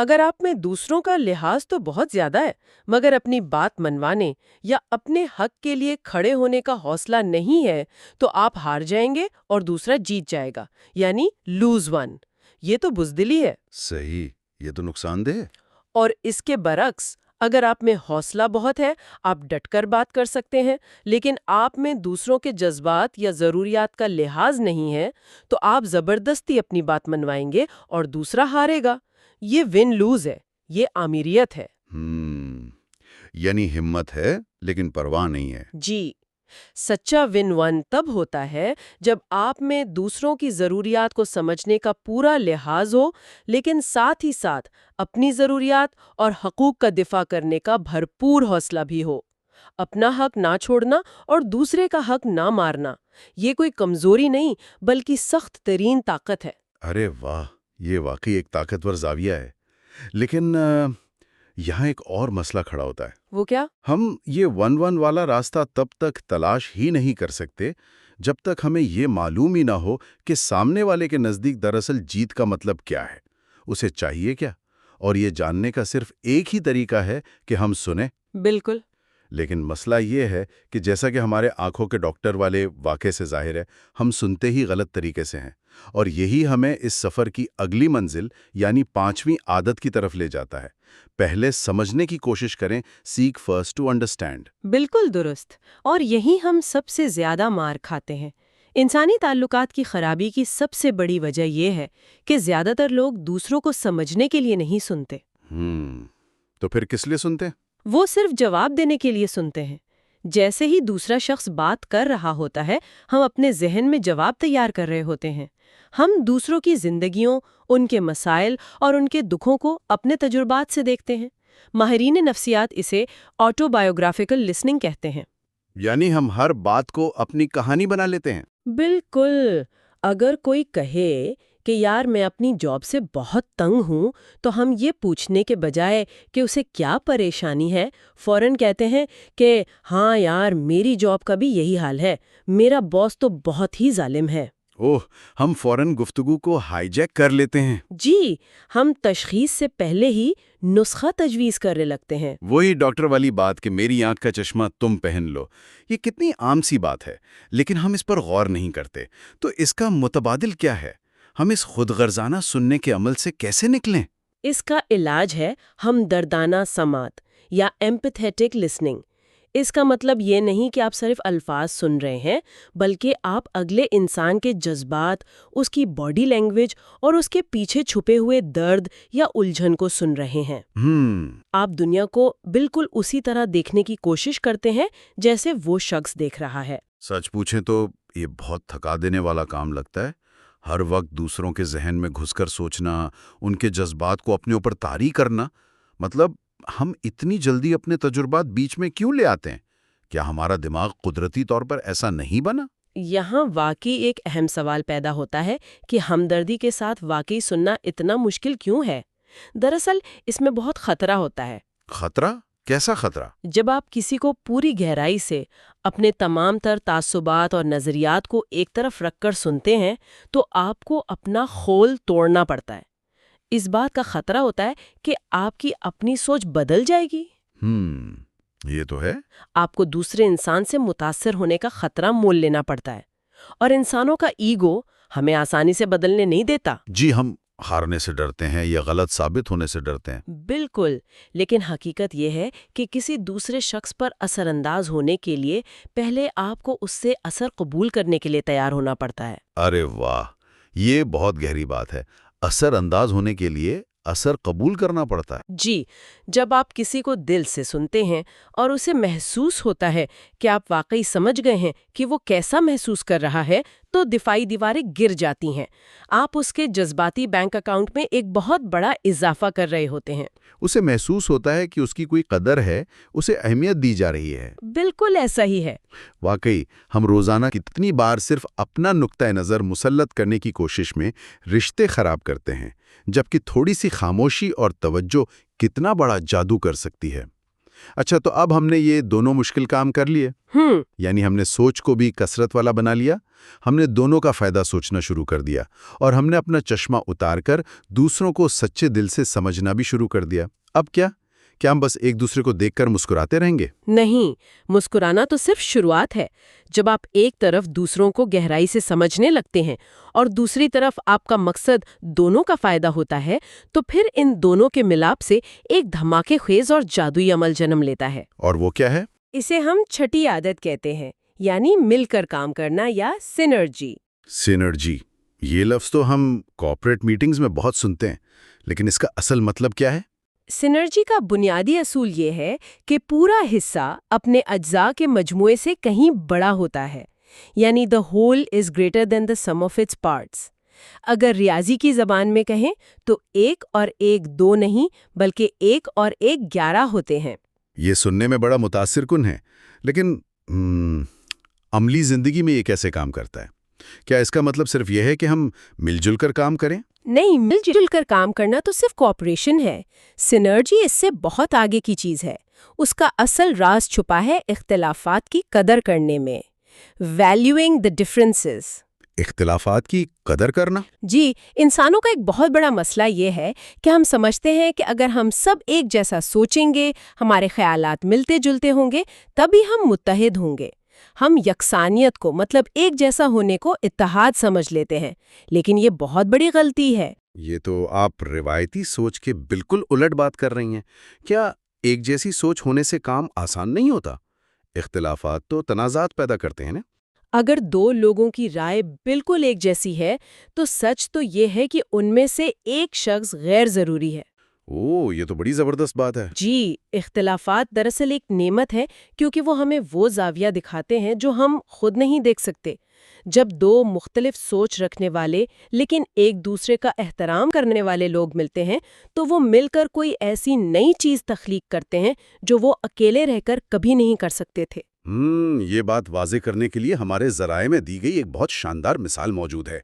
اگر آپ میں دوسروں کا لحاظ تو بہت زیادہ ہے، مگر اپنی بات منوانے یا اپنے حق کے لیے کھڑے ہونے کا حوصلہ نہیں ہے، تو آپ ہار جائیں گے اور دوسرا جیت جائے گا، یعنی لوز ون۔ یہ تو بزدلی ہے۔ صحیح، یہ تو نقصان دہ ہے۔ اور اس کے برعکس، اگر آپ میں حوصلہ بہت ہے، آپ ڈٹ کر بات کر سکتے ہیں، لیکن آپ میں دوسروں کے جذبات یا ضروریات کا لحاظ نہیں ہے، تو آپ زبردستی اپنی بات منوائیں گے اور دوسرا ہارے گا۔ یہ ون لوز ہے، یہ آمیریت ہے۔ یعنی ہمت ہے لیکن پرواہ نہیں ہے۔ جی، سچا ون ون تب ہوتا ہے جب آپ میں دوسروں کی ضروریات کو سمجھنے کا پورا لحاظ ہو، لیکن ساتھ ہی ساتھ اپنی ضروریات اور حقوق کا دفاع کرنے کا بھرپور حوصلہ بھی ہو۔ اپنا حق نہ چھوڑنا اور دوسرے کا حق نہ مارنا، یہ کوئی کمزوری نہیں بلکہ سخت ترین طاقت ہے۔ ارے واہ، یہ واقعی ایک طاقتور زاویہ ہے۔ لیکن یہاں ایک اور مسئلہ کھڑا ہوتا ہے۔ وہ کیا؟ ہم یہ ون ون والا راستہ تب تک تلاش ہی نہیں کر سکتے جب تک ہمیں یہ معلوم ہی نہ ہو کہ سامنے والے کے نزدیک دراصل جیت کا مطلب کیا ہے، اسے چاہیے کیا۔ اور یہ جاننے کا صرف ایک ہی طریقہ ہے کہ ہم سنیں۔ بالکل۔ لیکن مسئلہ یہ ہے کہ جیسا کہ ہمارے آنکھوں کے ڈاکٹر والے واقعے سے ظاہر ہے، ہم سنتے ہی غلط طریقے سے ہیں، اور یہی ہمیں اس سفر کی اگلی منزل یعنی 5ویں عادت کی طرف لے جاتا ہے۔ پہلے سمجھنے کی کوشش کریں، سیک فرسٹ ٹو انڈرسٹینڈ۔ بالکل درست، اور یہی ہم سب سے زیادہ مار کھاتے ہیں۔ انسانی تعلقات کی خرابی کی سب سے بڑی وجہ یہ ہے کہ زیادہ تر لوگ دوسروں کو سمجھنے کے لیے نہیں سنتے۔ تو پھر کس لیے سنتے ہیں؟ وہ صرف جواب دینے کے لیے سنتے ہیں۔ جیسے ہی دوسرا شخص بات کر رہا ہوتا ہے، ہم اپنے ذہن میں جواب تیار کر رہے ہوتے ہیں۔ ہم دوسروں کی زندگیوں، ان کے مسائل اور ان کے دکھوں کو اپنے تجربات سے دیکھتے ہیں۔ ماہرین نفسیات اسے آٹو بایوگرافیکل لسننگ کہتے ہیں۔ یعنی ہم ہر بات کو اپنی کہانی بنا لیتے ہیں۔ بالکل۔ اگر کوئی کہے کہ یار میں اپنی جاب سے بہت تنگ ہوں، تو ہم یہ پوچھنے کے بجائے کہ اسے کیا پریشانی ہے، فوراً کہتے ہیں کہ ہاں یار میری جاب کا بھی یہی حال ہے، میرا باس تو بہت ہی ظالم ہے۔ ہم فوراً گفتگو کو ہائی جیک کر لیتے ہیں۔ جی، ہم تشخیص سے پہلے ہی نسخہ تجویز کرنے لگتے ہیں۔ وہی ڈاکٹر والی بات کہ میری آنکھ کا چشمہ تم پہن لو، یہ کتنی عام سی بات ہے، لیکن ہم اس پر غور نہیں کرتے۔ تو اس کا متبادل کیا ہے؟ ہم اس خود غرضانہ سننے کے عمل سے کیسے نکلیں؟ اس کا علاج ہے ہمدردانہ سماعت یا ایمپیتھیٹک لسننگ۔ اس کا مطلب یہ نہیں کہ آپ صرف الفاظ سن رہے ہیں، بلکہ آپ اگلے انسان کے جذبات، اس کی باڈی لینگویج اور اس کے پیچھے چھپے ہوئے درد یا الجھن کو سن رہے ہیں۔ آپ دنیا کو بالکل اسی طرح دیکھنے کی کوشش کرتے ہیں جیسے وہ شخص دیکھ رہا ہے۔ سچ پوچھیں تو یہ بہت تھکا دینے والا کام لگتا ہے۔ ہر وقت دوسروں کے ذہن میں گھس کر سوچنا، ان کے جذبات کو اپنے اوپر طاری کرنا، مطلب ہم اتنی جلدی اپنے تجربات بیچ میں کیوں لے آتے ہیں؟ کیا ہمارا دماغ قدرتی طور پر ایسا نہیں بنا؟ یہاں واقعی ایک اہم سوال پیدا ہوتا ہے کہ ہمدردی کے ساتھ واقعی سننا اتنا مشکل کیوں ہے؟ دراصل اس میں بہت خطرہ ہوتا ہے۔ خطرہ؟ کیسا خطرہ؟ جب آپ کسی کو پوری گہرائی سے اپنے تمام تر تعصبات اور نظریات کو ایک طرف رکھ کر سنتے ہیں، تو آپ کو اپنا خول توڑنا پڑتا ہے۔ اس بات کا خطرہ ہوتا ہے کہ آپ کی اپنی سوچ بدل جائے گی۔ یہ تو ہے۔ آپ کو دوسرے انسان سے متاثر ہونے کا خطرہ مول لینا پڑتا ہے، اور انسانوں کا ایگو ہمیں آسانی سے بدلنے نہیں دیتا۔ جی، ہم ہارنے سے ڈرتے ہیں یا غلط ثابت ہونے سے ڈرتے ہیں۔ بالکل، لیکن حقیقت یہ ہے کہ کسی دوسرے شخص پر اثر انداز ہونے کے لیے پہلے آپ کو اس سے اثر قبول کرنے کے لیے تیار ہونا پڑتا ہے۔ ارے واہ، یہ بہت گہری بات ہے۔ اثر انداز ہونے کے لیے اثر قبول کرنا پڑتا ہے۔ جی، جب آپ کسی کو دل سے سنتے ہیں اور اسے محسوس ہوتا ہے کہ آپ واقعی سمجھ گئے ہیں کہ وہ کیسا محسوس کر رہا ہے، تو دفاعی دیواریں گر جاتی ہیں۔ آپ اس کے جذباتی بینک اکاؤنٹ میں ایک بہت بڑا اضافہ کر رہے ہوتے ہیں۔ اسے محسوس ہوتا ہے کہ اس کی کوئی قدر ہے، اسے اہمیت دی جا رہی ہے۔ بالکل ایسا ہی ہے۔ واقعی ہم روزانہ کتنی بار صرف اپنا نقطہ نظر مسلط کرنے کی کوشش میں رشتے خراب کرتے ہیں، جبکہ تھوڑی سی خاموشی اور توجہ کتنا بڑا جادو کر سکتی ہے۔ اچھا، تو اب ہم نے یہ دونوں مشکل کام کر لیے، یعنی ہم نے سوچ کو بھی کثرت والا بنا لیا، ہم نے دونوں کا فائدہ سوچنا شروع کر دیا، اور ہم نے اپنا چشمہ اتار کر دوسروں کو سچے دل سے سمجھنا بھی شروع کر دیا۔ اب کیا ہم بس ایک دوسرے کو دیکھ کر مسکراتے رہیں گے؟ نہیں، مسکرانا تو صرف شروعات ہے۔ جب آپ ایک طرف دوسروں کو گہرائی سے سمجھنے لگتے ہیں اور دوسری طرف آپ کا مقصد دونوں کا فائدہ ہوتا ہے، تو پھر ان دونوں کے ملاپ سے ایک دھماکے خیز اور جادوئی عمل جنم لیتا ہے۔ اور وہ کیا ہے؟ اسے ہم چھٹی عادت کہتے ہیں، یعنی مل کر کام کرنا یا سینرجی۔ سینرجی، یہ لفظ تو ہم کارپوریٹ میٹنگز میں بہت سنتے ہیں، لیکن اس کا اصل مطلب کیا ہے؟ سینرجی کا بنیادی اصول یہ ہے کہ پورا حصہ اپنے اجزاء کے مجموعے سے کہیں بڑا ہوتا ہے، یعنی the whole is greater than the sum of its parts۔ اگر ریاضی کی زبان میں کہیں تو 1 اور 1 2 نہیں، بلکہ 1 اور 1 11 ہوتے ہیں۔ یہ سننے میں بڑا متاثر کن ہے، لیکن عملی زندگی میں یہ کیسے کام کرتا ہے؟ کیا اس کا مطلب صرف یہ ہے کہ ہم مل جل کر کام کریں؟ نہیں، مل جل کر کام کرنا تو صرف کوآپریشن ہے۔ سینرجی اس سے بہت آگے کی چیز ہے۔ اس کا اصل راز چھپا ہے اختلافات کی قدر کرنے میں، ویلیوئنگ دی ڈفرینسز۔ اختلافات کی قدر کرنا؟ جی، انسانوں کا ایک بہت بڑا مسئلہ یہ ہے کہ ہم سمجھتے ہیں کہ اگر ہم سب ایک جیسا سوچیں گے، ہمارے خیالات ملتے جلتے ہوں گے، تبھی ہم متحد ہوں گے۔ ہم یکسانیت کو، مطلب ایک جیسا ہونے کو، اتحاد سمجھ لیتے ہیں، لیکن یہ بہت بڑی غلطی ہے۔ یہ تو آپ روایتی سوچ کے بالکل الٹ بات کر رہی ہیں۔ کیا ایک جیسی سوچ ہونے سے کام آسان نہیں ہوتا؟ اختلافات تو تنازعات پیدا کرتے ہیں نا؟ اگر دو لوگوں کی رائے بالکل ایک جیسی ہے تو سچ تو یہ ہے کہ ان میں سے ایک شخص غیر ضروری ہے۔ یہ تو بڑی زبردست بات ہے۔ جی، اختلافات دراصل ایک نعمت ہے، کیونکہ وہ ہمیں وہ زاویہ دکھاتے ہیں جو ہم خود نہیں دیکھ سکتے۔ جب دو مختلف سوچ رکھنے والے لیکن ایک دوسرے کا احترام کرنے والے لوگ ملتے ہیں تو وہ مل کر کوئی ایسی نئی چیز تخلیق کرتے ہیں جو وہ اکیلے رہ کر کبھی نہیں کر سکتے تھے۔ یہ بات واضح کرنے کے لیے ہمارے ذرائع میں دی گئی ایک بہت شاندار مثال موجود ہے۔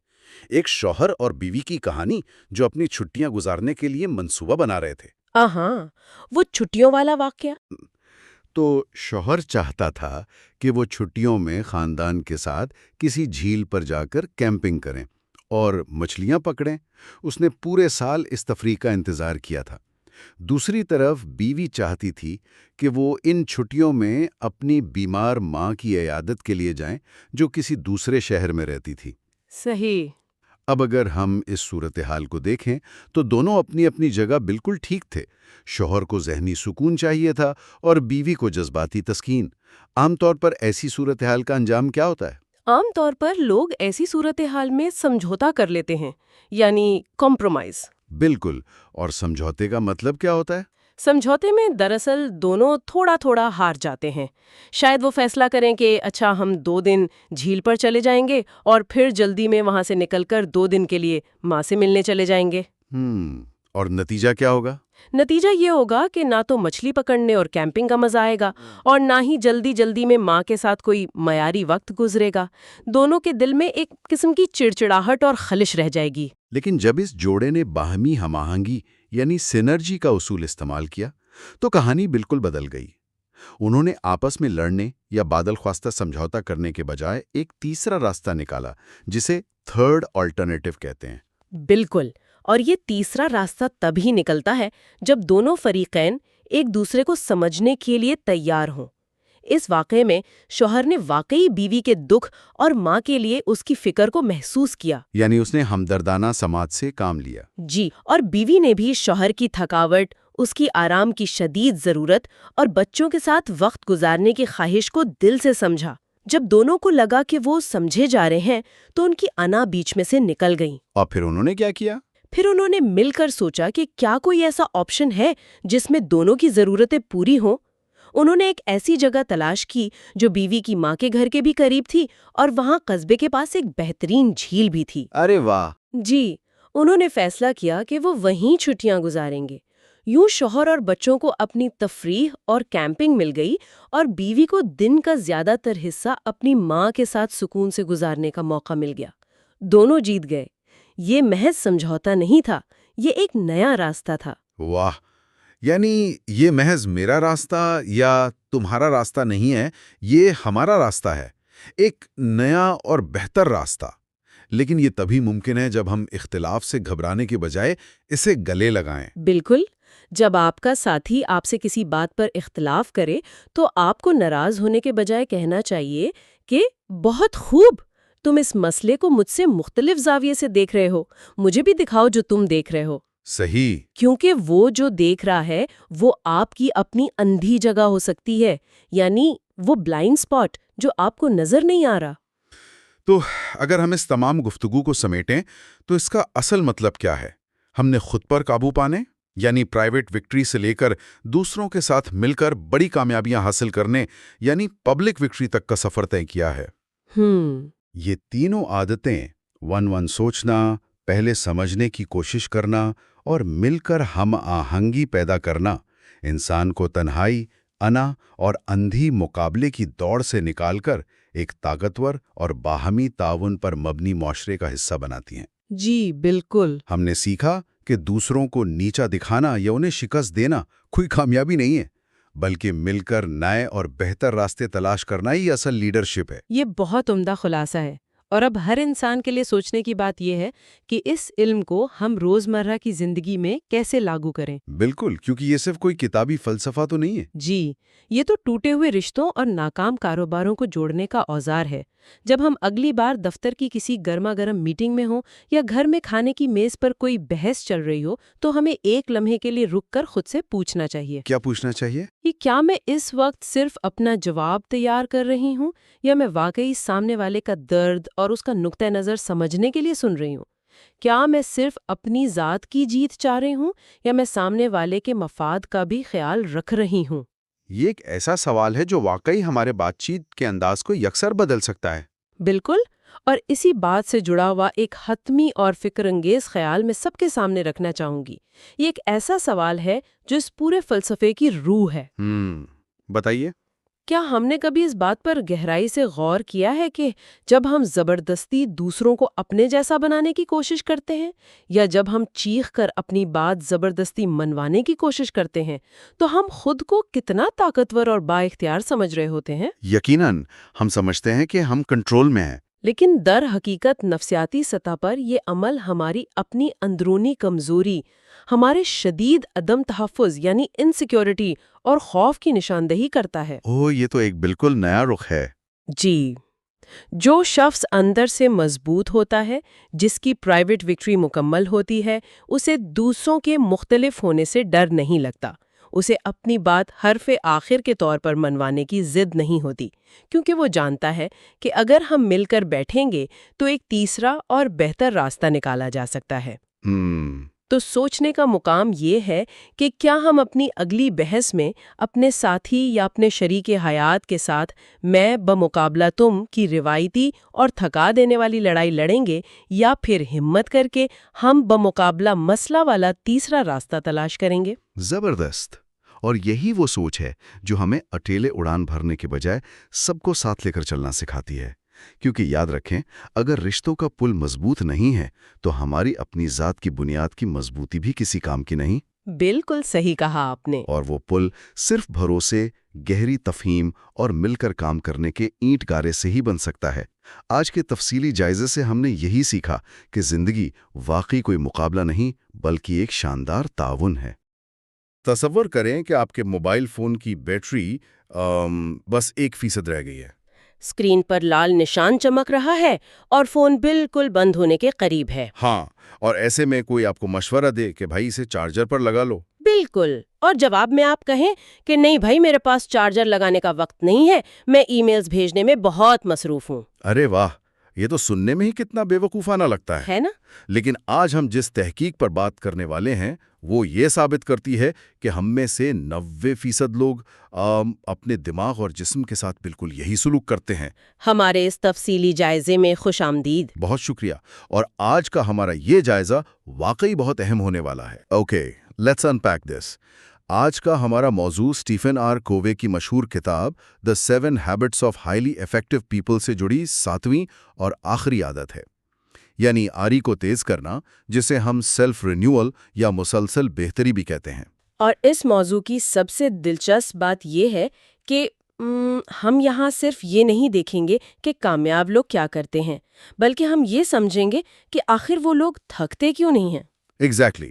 ایک شوہر اور بیوی کی کہانی جو اپنی چھٹیاں گزارنے کے لیے منصوبہ بنا رہے تھے۔ ہاں، وہ چھٹیوں والا واقعہ۔ تو شوہر چاہتا تھا کہ وہ چھٹیوں میں خاندان کے ساتھ کسی جھیل پر جا کر کیمپنگ کریں اور مچھلیاں پکڑیں۔ اس نے پورے سال اس تفریح کا انتظار کیا تھا۔ دوسری طرف بیوی چاہتی تھی کہ وہ ان چھٹیوں میں اپنی بیمار ماں کی عیادت کے لیے جائیں جو کسی دوسرے شہر میں رہتی تھی۔ صحیح۔ اب اگر ہم اس صورتحال کو دیکھیں تو دونوں اپنی اپنی جگہ بالکل ٹھیک تھے۔ شوہر کو ذہنی سکون چاہیے تھا اور بیوی کو جذباتی تسکین۔ عام طور پر ایسی صورتحال کا انجام کیا ہوتا ہے؟ عام طور پر لوگ ایسی صورتحال میں سمجھوتا کر لیتے ہیں، یعنی کمپرومائز۔ بالکل، اور سمجھوتے کا مطلب کیا ہوتا ہے؟ سمجھوتے میں دراصل دونوں تھوڑا تھوڑا ہار جاتے ہیں۔ شاید وہ فیصلہ کریں کہ اچھا ہم 2 دن جھیل پر چلے جائیں گے اور پھر جلدی میں وہاں سے نکل کر 2 دن کے لیے ماں سے ملنے چلے جائیں گے۔ اور نتیجہ کیا ہوگا؟ نتیجہ یہ ہوگا کہ نہ تو مچھلی پکڑنے اور کیمپنگ کا مزہ آئے گا اور نہ ہی جلدی جلدی میں ماں کے ساتھ کوئی معیاری وقت گزرے گا۔ دونوں کے دل میں ایک قسم کی چڑچڑاہٹ اور خلش رہ جائے گی۔ لیکن جب اس جوڑے نے باہمی ہم آہنگی یعنی سینرجی کا اصول استعمال کیا تو کہانی بالکل بدل گئی۔ انہوں نے آپس میں لڑنے یا بادل خواستہ سمجھوتا کرنے کے بجائے ایک تیسرا راستہ نکالا جسے تھرڈ آلٹرنیٹو کہتے ہیں۔ بالکل، اور یہ تیسرا راستہ تب ہی نکلتا ہے جب دونوں فریقین ایک دوسرے کو سمجھنے کے لیے تیار ہوں۔ اس واقعے میں شوہر نے واقعی بیوی کے دکھ اور ماں کے لیے اس کی فکر کو محسوس کیا، یعنی اس نے ہمدردانہ سماج سے کام لیا۔ جی، اور بیوی نے بھی شوہر کی تھکاوٹ، اس کی آرام کی شدید ضرورت اور بچوں کے ساتھ وقت گزارنے کی خواہش کو دل سے سمجھا۔ جب دونوں کو لگا کہ وہ سمجھے جا رہے ہیں تو ان کی انا بیچ میں سے نکل گئی۔ اور پھر انہوں نے کیا کیا؟ پھر انہوں نے مل کر سوچا کہ کیا کوئی ایسا آپشن ہے جس میں دونوں کی ضرورتیں پوری ہوں۔ انہوں نے ایک ایسی جگہ تلاش کی جو بیوی کی ماں کے گھر کے بھی قریب تھی اور وہاں قصبے کے پاس ایک بہترین جھیل بھی تھی۔ ارے واہ! جی، انہوں نے فیصلہ کیا کہ وہ وہیں چھٹیاں گزاریں گے۔ یوں شوہر اور بچوں کو اپنی تفریح اور کیمپنگ مل گئی اور بیوی کو دن کا زیادہ تر حصہ اپنی ماں کے ساتھ سکون سے گزارنے کا موقع مل گیا۔ دونوں جیت گئے۔ یہ محض سمجھوتا نہیں تھا، یہ ایک نیا راستہ تھا۔ واہ! یعنی یہ محض میرا راستہ یا تمہارا راستہ نہیں ہے، یہ ہمارا راستہ ہے، ایک نیا اور بہتر راستہ۔ لیکن یہ تبھی ممکن ہے جب ہم اختلاف سے گھبرانے کے بجائے اسے گلے لگائیں۔ بالکل، جب آپ کا ساتھی آپ سے کسی بات پر اختلاف کرے تو آپ کو ناراض ہونے کے بجائے کہنا چاہیے کہ بہت خوب، تم اس مسئلے کو مجھ سے مختلف زاویے سے دیکھ رہے ہو، مجھے بھی دکھاؤ جو تم دیکھ رہے ہو۔ صحیح۔ کیونکہ وہ جو دیکھ رہا ہے وہ آپ کی اپنی اندھی جگہ ہو سکتی ہے، یعنی وہ بلائنڈ سپاٹ جو آپ کو نظر نہیں آ رہا۔ تو اگر ہم اس تمام گفتگو کو سمیٹیں تو اس کا اصل مطلب کیا ہے؟ ہم نے خود پر قابو پانے، یعنی پرائیویٹ وکٹری سے لے کر دوسروں کے ساتھ مل کر بڑی کامیابیاں حاصل کرنے، یعنی پبلک وکٹری تک کا سفر طے کیا ہے۔ یہ تینوں عادتیں، ون سوچنا، پہلے سمجھنے کی کوشش کرنا اور مل کر ہم آہنگی پیدا کرنا، انسان کو تنہائی، انا اور اندھی مقابلے کی دوڑ سے نکال کر ایک طاقتور اور باہمی تعاون پر مبنی معاشرے کا حصہ بناتی ہیں۔ جی بالکل۔ ہم نے سیکھا کہ دوسروں کو نیچا دکھانا یا انہیں شکست دینا کوئی کامیابی نہیں ہے، بلکہ مل کر نئے اور بہتر راستے تلاش کرنا ہی اصل لیڈرشپ ہے۔ یہ بہت عمدہ خلاصہ ہے، اور اب ہر انسان کے لیے سوچنے کی بات یہ ہے کہ اس علم کو ہم روزمرہ کی زندگی میں کیسے لاگو کریں۔ بالکل، کیونکہ یہ صرف کوئی کتابی فلسفہ تو نہیں ہے۔ جی، یہ تو ٹوٹے ہوئے رشتوں اور ناکام کاروباروں کو جوڑنے کا اوزار ہے۔ جب ہم اگلی بار دفتر کی کسی گرما گرم میٹنگ میں ہوں یا گھر میں کھانے کی میز پر کوئی بحث چل رہی ہو تو ہمیں ایک لمحے کے لیے رک کر خود سے پوچھنا چاہیے، کیا پوچھنا چاہیے؟ کہ کیا میں اس وقت صرف اپنا جواب تیار کر رہی ہوں یا میں واقعی سامنے والے کا درد اور اس کا نقطہ نظر سمجھنے کے لیے سن رہی ہوں؟ کیا میں صرف اپنی ذات کی جیت چاہ رہی ہوں یا میں سامنے والے کے مفاد کا بھی خیال رکھ رہی ہوں؟ یہ ایک ایسا سوال ہے جو واقعی ہمارے بات چیت کے انداز کو یکسر بدل سکتا ہے۔ بالکل، اور اسی بات سے جڑا ہوا ایک حتمی اور فکر انگیز خیال میں سب کے سامنے رکھنا چاہوں گی۔ یہ ایک ایسا سوال ہے جو اس پورے فلسفے کی روح ہے۔ بتائیے۔ کیا ہم نے کبھی اس بات پر گہرائی سے غور کیا ہے کہ جب ہم زبردستی دوسروں کو اپنے جیسا بنانے کی کوشش کرتے ہیں یا جب ہم چیخ کر اپنی بات زبردستی منوانے کی کوشش کرتے ہیں تو ہم خود کو کتنا طاقتور اور با اختیار سمجھ رہے ہوتے ہیں؟ یقیناً ہم سمجھتے ہیں کہ ہم کنٹرول میں ہیں۔ لیکن در حقیقت نفسیاتی سطح پر یہ عمل ہماری اپنی اندرونی کمزوری، ہمارے شدید عدم تحفظ یعنی انسیکیورٹی اور خوف کی نشاندہی کرتا ہے۔ یہ تو ایک بالکل نیا رخ ہے۔ جی، جو شخص اندر سے مضبوط ہوتا ہے، جس کی پرائیویٹ وکٹری مکمل ہوتی ہے، اسے دوسروں کے مختلف ہونے سے ڈر نہیں لگتا، اسے اپنی بات حرف آخر کے طور پر منوانے کی ضد نہیں ہوتی، کیونکہ وہ جانتا ہے کہ اگر ہم مل کر بیٹھیں گے تو ایک تیسرا اور بہتر راستہ نکالا جا سکتا ہے۔ تو سوچنے کا مقام یہ ہے کہ کیا ہم اپنی اگلی بحث میں اپنے ساتھی یا اپنے شریک حیات کے ساتھ میں بمقابلہ تم کی روایتی اور تھکا دینے والی لڑائی لڑیں گے، یا پھر ہمت کر کے ہم بمقابلہ مسئلہ والا تیسرا راستہ تلاش کریں گے؟ زبردست! اور یہی وہ سوچ ہے جو ہمیں اکیلے اڑان بھرنے کے بجائے سب کو ساتھ لے کر چلنا سکھاتی ہے، کیونکہ یاد رکھیں، اگر رشتوں کا پل مضبوط نہیں ہے تو ہماری اپنی ذات کی بنیاد کی مضبوطی بھی کسی کام کی نہیں۔ بالکل صحیح کہا آپ نے۔ اور وہ پل صرف بھروسے، گہری تفہیم اور مل کر کام کرنے کے اینٹ گارے سے ہی بن سکتا ہے۔ آج کے تفصیلی جائزے سے ہم نے یہی سیکھا کہ زندگی واقعی کوئی مقابلہ نہیں بلکہ ایک شاندار تعاون ہے۔ تصور کریں کہ آپ کے موبائل فون کی بیٹری بس 1% رہ گئی ہے۔ اسکرین پر لال نشان چمک رہا ہے اور فون بالکل بند ہونے کے قریب ہے۔ ہاں، اور ایسے میں کوئی آپ کو مشورہ دے کہ بھائی اسے چارجر پر لگا لو۔ بالکل، اور جواب میں آپ کہیں کہ نہیں بھائی، میرے پاس چارجر لگانے کا وقت نہیں ہے، میں ای میلز بھیجنے میں بہت مصروف ہوں۔ ارے واہ، یہ تو سننے میں ہی کتنا بے وقوفانہ لگتا ہے نا؟ لیکن آج ہم جس تحقیق پر بات کرنے والے ہیں وہ یہ ثابت کرتی ہے کہ ہم میں سے 90% لوگ اپنے دماغ اور جسم کے ساتھ بالکل یہی سلوک کرتے ہیں۔ ہمارے اس تفصیلی جائزے میں خوش آمدید۔ بہت شکریہ، اور آج کا ہمارا یہ جائزہ واقعی بہت اہم ہونے والا ہے۔ اوکے، لیٹس انپیک دس۔ آج کا ہمارا موضوع اسٹیفن آر کووے کی مشہور کتاب The 7 Habits of Highly Effective People سے جڑی 7ویں اور آخری عادت ہے، یعنی آری کو تیز کرنا، جسے ہم سیلف رینیول یا مسلسل بہتری بھی کہتے ہیں۔ اور اس موضوع کی سب سے دلچسپ بات یہ ہے کہ ہم یہاں صرف یہ نہیں دیکھیں گے کہ کامیاب لوگ کیا کرتے ہیں، بلکہ ہم یہ سمجھیں گے کہ آخر وہ لوگ تھکتے کیوں نہیں ہیں۔ ایگزیکٹلی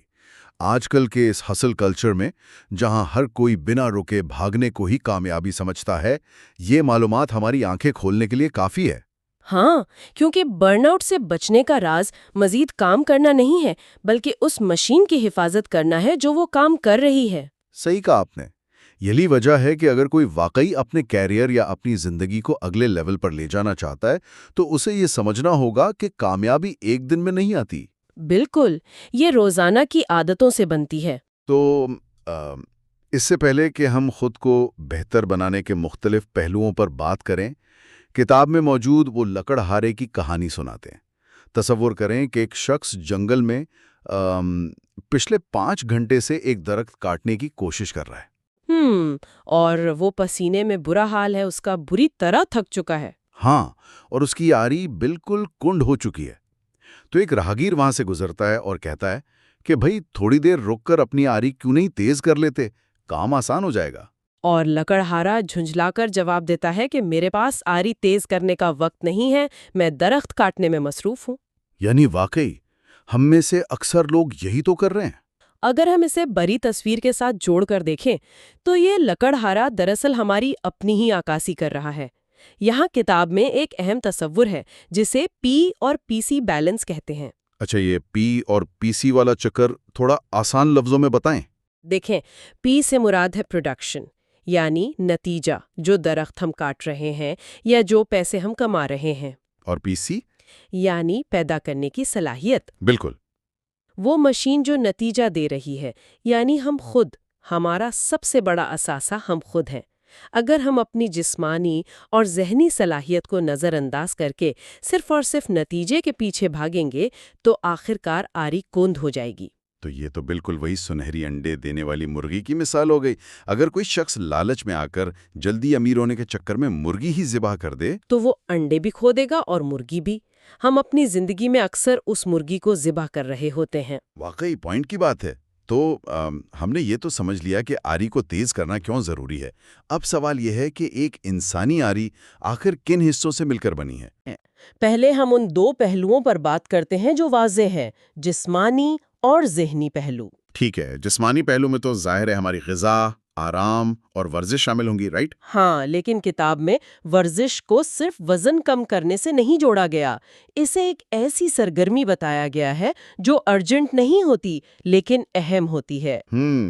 آج کل کے اس ہسل کلچر میں جہاں ہر کوئی بنا رکے بھاگنے کو ہی کامیابی سمجھتا ہے، یہ معلومات ہماری آنکھیں کھولنے کے لیے کافی ہے۔ ہاں، کیونکہ برن آؤٹ سے بچنے کا راز مزید کام کرنا نہیں ہے، بلکہ اس مشین کی حفاظت کرنا ہے جو وہ کام کر رہی ہے۔ صحیح کہا آپ نے۔ یہی وجہ ہے کہ اگر کوئی واقعی اپنے کیریئر یا اپنی زندگی کو اگلے لیول پر لے جانا چاہتا ہے تو اسے یہ سمجھنا ہوگا کہ کامیابی ایک دن میں نہیں آتی۔ بالکل، یہ روزانہ کی عادتوں سے بنتی ہے۔ تو اس سے پہلے کہ ہم خود کو بہتر بنانے کے مختلف پہلوؤں پر بات کریں، کتاب میں موجود وہ لکڑہارے کی کہانی سناتے ہیں۔ تصور کریں کہ ایک شخص جنگل میں پچھلے 5 گھنٹے سے ایک درخت کاٹنے کی کوشش کر رہا ہے۔ اور وہ پسینے میں برا حال ہے، اس کا بری طرح تھک چکا ہے۔ ہاں، اور اس کی آری بالکل کنڈ ہو چکی ہے۔ تو ایک راہگیر وہاں سے گزرتا ہے اور کہتا ہے کہ بھئی تھوڑی دیر رک کر اپنی آری کیوں نہیں تیز کر لیتے، کام آسان ہو جائے گا۔ اور لکڑہارا جھنجلا کر جواب دیتا ہے کہ میرے پاس آری تیز کرنے کا وقت نہیں ہے، میں درخت کاٹنے میں مصروف ہوں۔ یعنی واقعی ہم میں سے اکثر لوگ یہی تو کر رہے ہیں۔ اگر ہم اسے بڑی تصویر کے ساتھ جوڑ کر دیکھیں تو یہ لکڑہارا دراصل ہماری اپنی ہی عکاسی کر رہا ہے۔ یہاں کتاب میں ایک اہم تصور ہے جسے پی اور پی سی بیلنس کہتے ہیں۔ اچھا، یہ پی اور پی سی والا چکر تھوڑا آسان لفظوں میں بتائیں۔ دیکھیں، پی سے مراد ہے پروڈکشن، یعنی نتیجہ، جو درخت ہم کاٹ رہے ہیں یا جو پیسے ہم کما رہے ہیں۔ اور پی سی؟ یعنی پیدا کرنے کی صلاحیت۔ بالکل۔ وہ مشین جو نتیجہ دے رہی ہے، یعنی ہم خود، ہمارا سب سے بڑا اثاثہ ہم خود ہیں۔ اگر ہم اپنی جسمانی اور ذہنی صلاحیت کو نظر انداز کر کے صرف اور صرف نتیجے کے پیچھے بھاگیں گے تو آخرکار آری کوند ہو جائے گی۔ تو یہ تو بالکل وہی سنہری انڈے دینے والی مرغی کی مثال ہو گئی۔ اگر کوئی شخص لالچ میں آ کر جلدی امیر ہونے کے چکر میں مرغی ہی ذبح کر دے تو وہ انڈے بھی کھو دے گا اور مرغی بھی۔ ہم اپنی زندگی میں اکثر اس مرغی کو ذبح کر رہے ہوتے ہیں۔ واقعی پوائنٹ کی بات ہے۔ تو ہم نے یہ تو سمجھ لیا کہ آری کو تیز کرنا کیوں ضروری ہے۔ اب سوال یہ ہے کہ ایک انسانی آری آخر کن حصوں سے مل کر بنی ہے؟ پہلے ہم ان 2 پہلوؤں پر بات کرتے ہیں جو واضح ہے، جسمانی اور ذہنی پہلو۔ ٹھیک ہے، جسمانی پہلو میں تو ظاہر ہے ہماری غذا، آرام اور ورزش شامل ہوں گی، رائٹ؟ ہاں، لیکن کتاب میں ورزش کو صرف وزن کم کرنے سے نہیں جوڑا گیا۔ اسے ایک ایسی سرگرمی بتایا گیا ہے جو ارجنٹ نہیں ہوتی لیکن اہم ہوتی ہے۔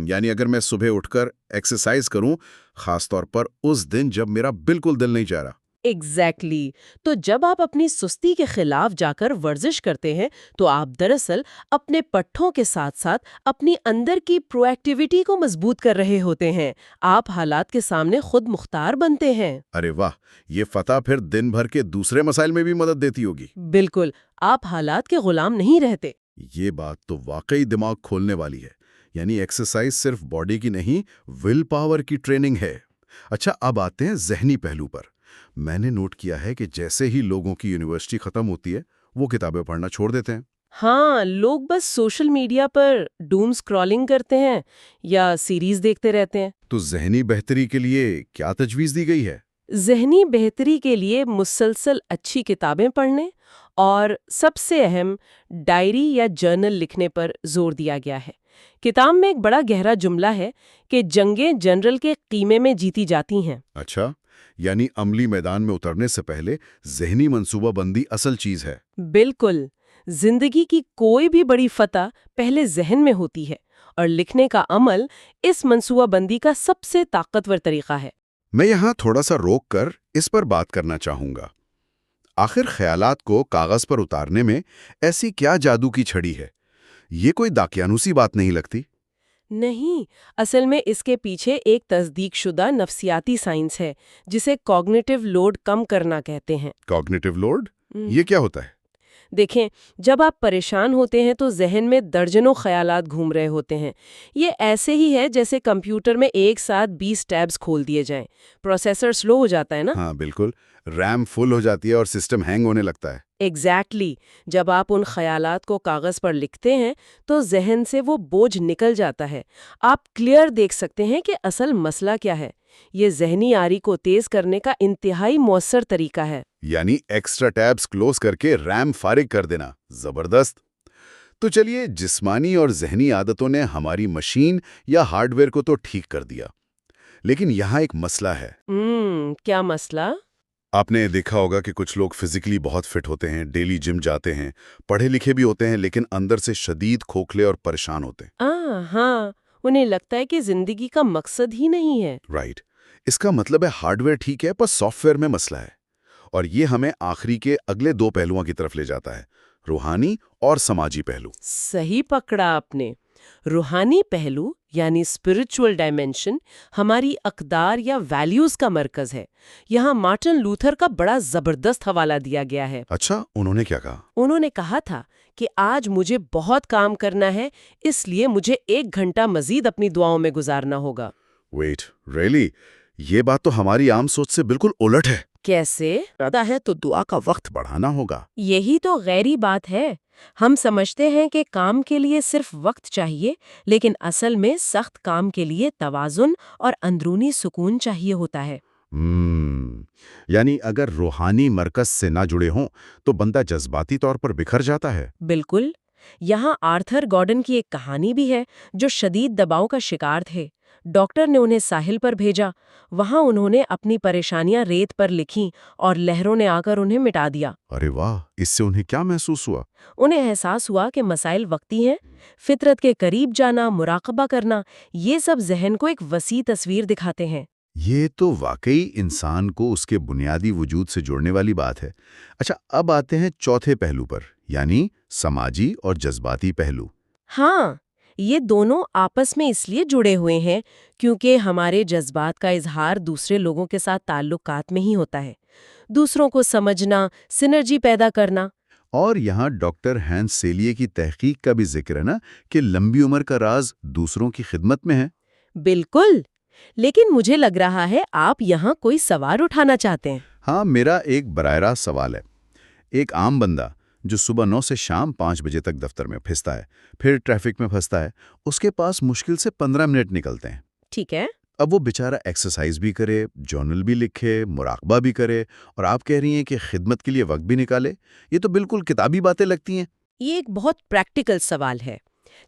یعنی اگر میں صبح اٹھ کر ایکسرسائز کروں، خاص طور پر اس دن جب میرا بالکل دل نہیں چاہ رہا۔ ایگزیکٹلی۔ تو جب آپ اپنی سستی کے خلاف جا کر ورزش کرتے ہیں تو آپ دراصل اپنے پٹھوں کے ساتھ ساتھ اپنی اندر کی پرو ایکٹیویٹی کو مضبوط کر رہے ہوتے ہیں۔ آپ حالات کے سامنے خود مختار بنتے ہیں۔ ارے واہ، یہ فتح پھر دن بھر کے دوسرے مسائل میں بھی مدد دیتی ہوگی۔ بالکل، آپ حالات کے غلام نہیں رہتے۔ یہ بات تو واقعی دماغ کھولنے والی ہے۔ یعنی ایکسرسائز صرف باڈی کی نہیں، ول پاور کی ٹریننگ ہے۔ اچھا، اب آتے ہیں ذہنی پہلو پر۔ میں نے نوٹ کیا ہے کہ جیسے ہی لوگوں کی یونیورسٹی ختم ہوتی ہے وہ کتابیں پڑھنا چھوڑ دیتے ہیں۔ ہاں، لوگ بس سوشل میڈیا پر ڈوم اسکرولنگ کرتے ہیں یا سیریز دیکھتے رہتے ہیں۔ تو ذہنی بہتری کے لیے کیا تجویز دی گئی ہے؟ ذہنی بہتری کے لیے مسلسل اچھی کتابیں پڑھنے اور سب سے اہم ڈائری یا جرنل لکھنے پر زور دیا گیا ہے۔ کتاب میں ایک بڑا گہرا جملہ ہے کہ جنگیں جنرل کے قیمے میں جیتی جاتی ہیں۔ اچھا، یعنی عملی میدان میں اترنے سے پہلے ذہنی منصوبہ بندی اصل چیز ہے۔ بالکل، زندگی کی کوئی بھی بڑی فتح پہلے ذہن میں ہوتی ہے اور لکھنے کا عمل اس منصوبہ بندی کا سب سے طاقتور طریقہ ہے۔ میں یہاں تھوڑا سا روک کر اس پر بات کرنا چاہوں گا۔ آخر خیالات کو کاغذ پر اتارنے میں ایسی کیا جادو کی چھڑی ہے؟ یہ کوئی داقیانوسی بات نہیں لگتی؟ نہیں، اصل میں اس کے پیچھے ایک تصدیق شدہ نفسیاتی سائنس ہے جسے کوگنیٹو لوڈ کم کرنا کہتے ہیں۔ Cognitive load? یہ کیا ہوتا ہے؟ دیکھیں، جب آپ پریشان ہوتے ہیں تو ذہن میں درجنوں خیالات گھوم رہے ہوتے ہیں. یہ ایسے ہی ہے جیسے کمپیوٹر میں ایک ساتھ 20 ٹیبز کھول دیے جائیں. پروسیسر سلو ہو جاتا ہے نا؟ ہاں بالکل، ریم فل ہو جاتی ہے اور سسٹم ہینگ ہونے لگتا ہے۔ ایگزیکٹلی جب آپ ان خیالات کو کاغذ پر لکھتے ہیں تو ذہن سے وہ بوجھ نکل جاتا ہے. آپ کلیئر دیکھ سکتے ہیں کہ اصل مسئلہ کیا ہے. یہ ذہنی آری کو تیز کرنے کا انتہائی مؤثر طریقہ ہے. یعنی ایکسٹرا ٹیبز کلوز کر کے ریم فارغ کر دینا، زبردست۔ تو چلیے، جسمانی اور ذہنی عادتوں نے ہماری مشین یا ہارڈ ویئر کو تو ٹھیک کر دیا، لیکن یہاں ایک مسئلہ ہے۔ کیا مسئلہ؟ آپ نے دیکھا ہوگا کہ کچھ لوگ فزیکلی بہت فٹ ہوتے ہیں، ڈیلی جم جاتے ہیں، پڑھے لکھے بھی ہوتے ہیں، لیکن اندر سے شدید کھوکھلے اور پریشان ہوتے ہیں۔ ہاں، انہیں لگتا ہے کہ زندگی کا مقصد ہی نہیں ہے. رائٹ، اس کا مطلب ہے ہارڈ ویئر ٹھیک ہے پر سافٹ ویئر میں مسئلہ ہے، اور یہ ہمیں آخری کے اگلے دو پہلوؤں کی طرف لے جاتا ہے، روحانی اور سماجی پہلو۔ صحیح پکڑا آپ نے. روحانی پہلو یعنی اسپرچول ڈائمینشن ہماری اقدار یا ویلیوز کا مرکز ہے. یہاں مارٹن لوتھر کا بڑا زبردست حوالہ دیا گیا ہے. اچھا، انہوں نے کیا کہا؟ انہوں نے کہا تھا کہ آج مجھے بہت کام کرنا ہے، اس لیے مجھے 1 گھنٹہ مزید اپنی دعاؤں میں گزارنا ہوگا. Wait, really? یہ بات تو ہماری عام سوچ سے بالکل الٹ ہے۔ کیسے؟ ارادہ ہے تو دعا کا وقت بڑھانا ہوگا۔ یہی تو غیری بات ہے. ہم سمجھتے ہیں کہ کام کے لیے صرف وقت چاہیے، لیکن اصل میں سخت کام کے لیے توازن اور اندرونی سکون چاہیے ہوتا ہے. یعنی اگر روحانی مرکز سے نہ جڑے ہوں تو بندہ جذباتی طور پر بکھر جاتا ہے۔ بالکل. یہاں آرتھر گارڈن کی ایک کہانی بھی ہے جو شدید دباؤ کا شکار تھے. ڈاکٹر نے انہیں ساحل پر بھیجا. وہاں انہوں نے اپنی پریشانیاں ریت پر لکھیں اور لہروں نے آ کر انہیں مٹا دیا. ارے واہ، اس سے انہیں کیا محسوس ہوا؟ انہیں احساس ہوا کہ مسائل وقتی ہیں. فطرت کے قریب جانا، مراقبہ کرنا، یہ سب ذہن کو ایک وسیع تصویر دکھاتے ہیں. یہ تو واقعی انسان کو اس کے بنیادی وجود سے جوڑنے والی بات ہے۔ اچھا، اب آتے ہیں چوتھے پہلو پر، یعنی سماجی اور جذباتی پہلو۔ ہاں، یہ دونوں آپس میں اس لیے جڑے ہوئے ہیں کیونکہ ہمارے جذبات کا اظہار دوسرے لوگوں کے ساتھ تعلقات میں ہی ہوتا ہے. دوسروں کو سمجھنا، سنرجی پیدا کرنا. اور یہاں ڈاکٹر ہینس سیلیے کی تحقیق کا بھی ذکر ہے نا، کہ لمبی عمر کا راز دوسروں کی خدمت میں ہے۔ بالکل. لیکن مجھے لگ رہا ہے آپ یہاں کوئی سوال اٹھانا چاہتے ہیں. ہاں، میرا ایک براہ راست سوال ہے۔ ایک عام بندہ جو صبح 9 سے شام 5 بجے تک دفتر میں پھنستا ہے، پھر ٹریفک میں پھنستا ہے، اس کے پاس مشکل سے 15 منٹ نکلتے ہیں۔ ٹھیک ہے. اب وہ بیچارہ ایکسرسائز بھی کرے، جرنل بھی لکھے، مراقبہ بھی کرے، اور آپ کہہ رہی ہیں کہ خدمت کے لیے وقت بھی نکالے؟ یہ تو بالکل کتابی باتیں لگتی ہیں۔ یہ ایک بہت پریکٹیکل سوال ہے،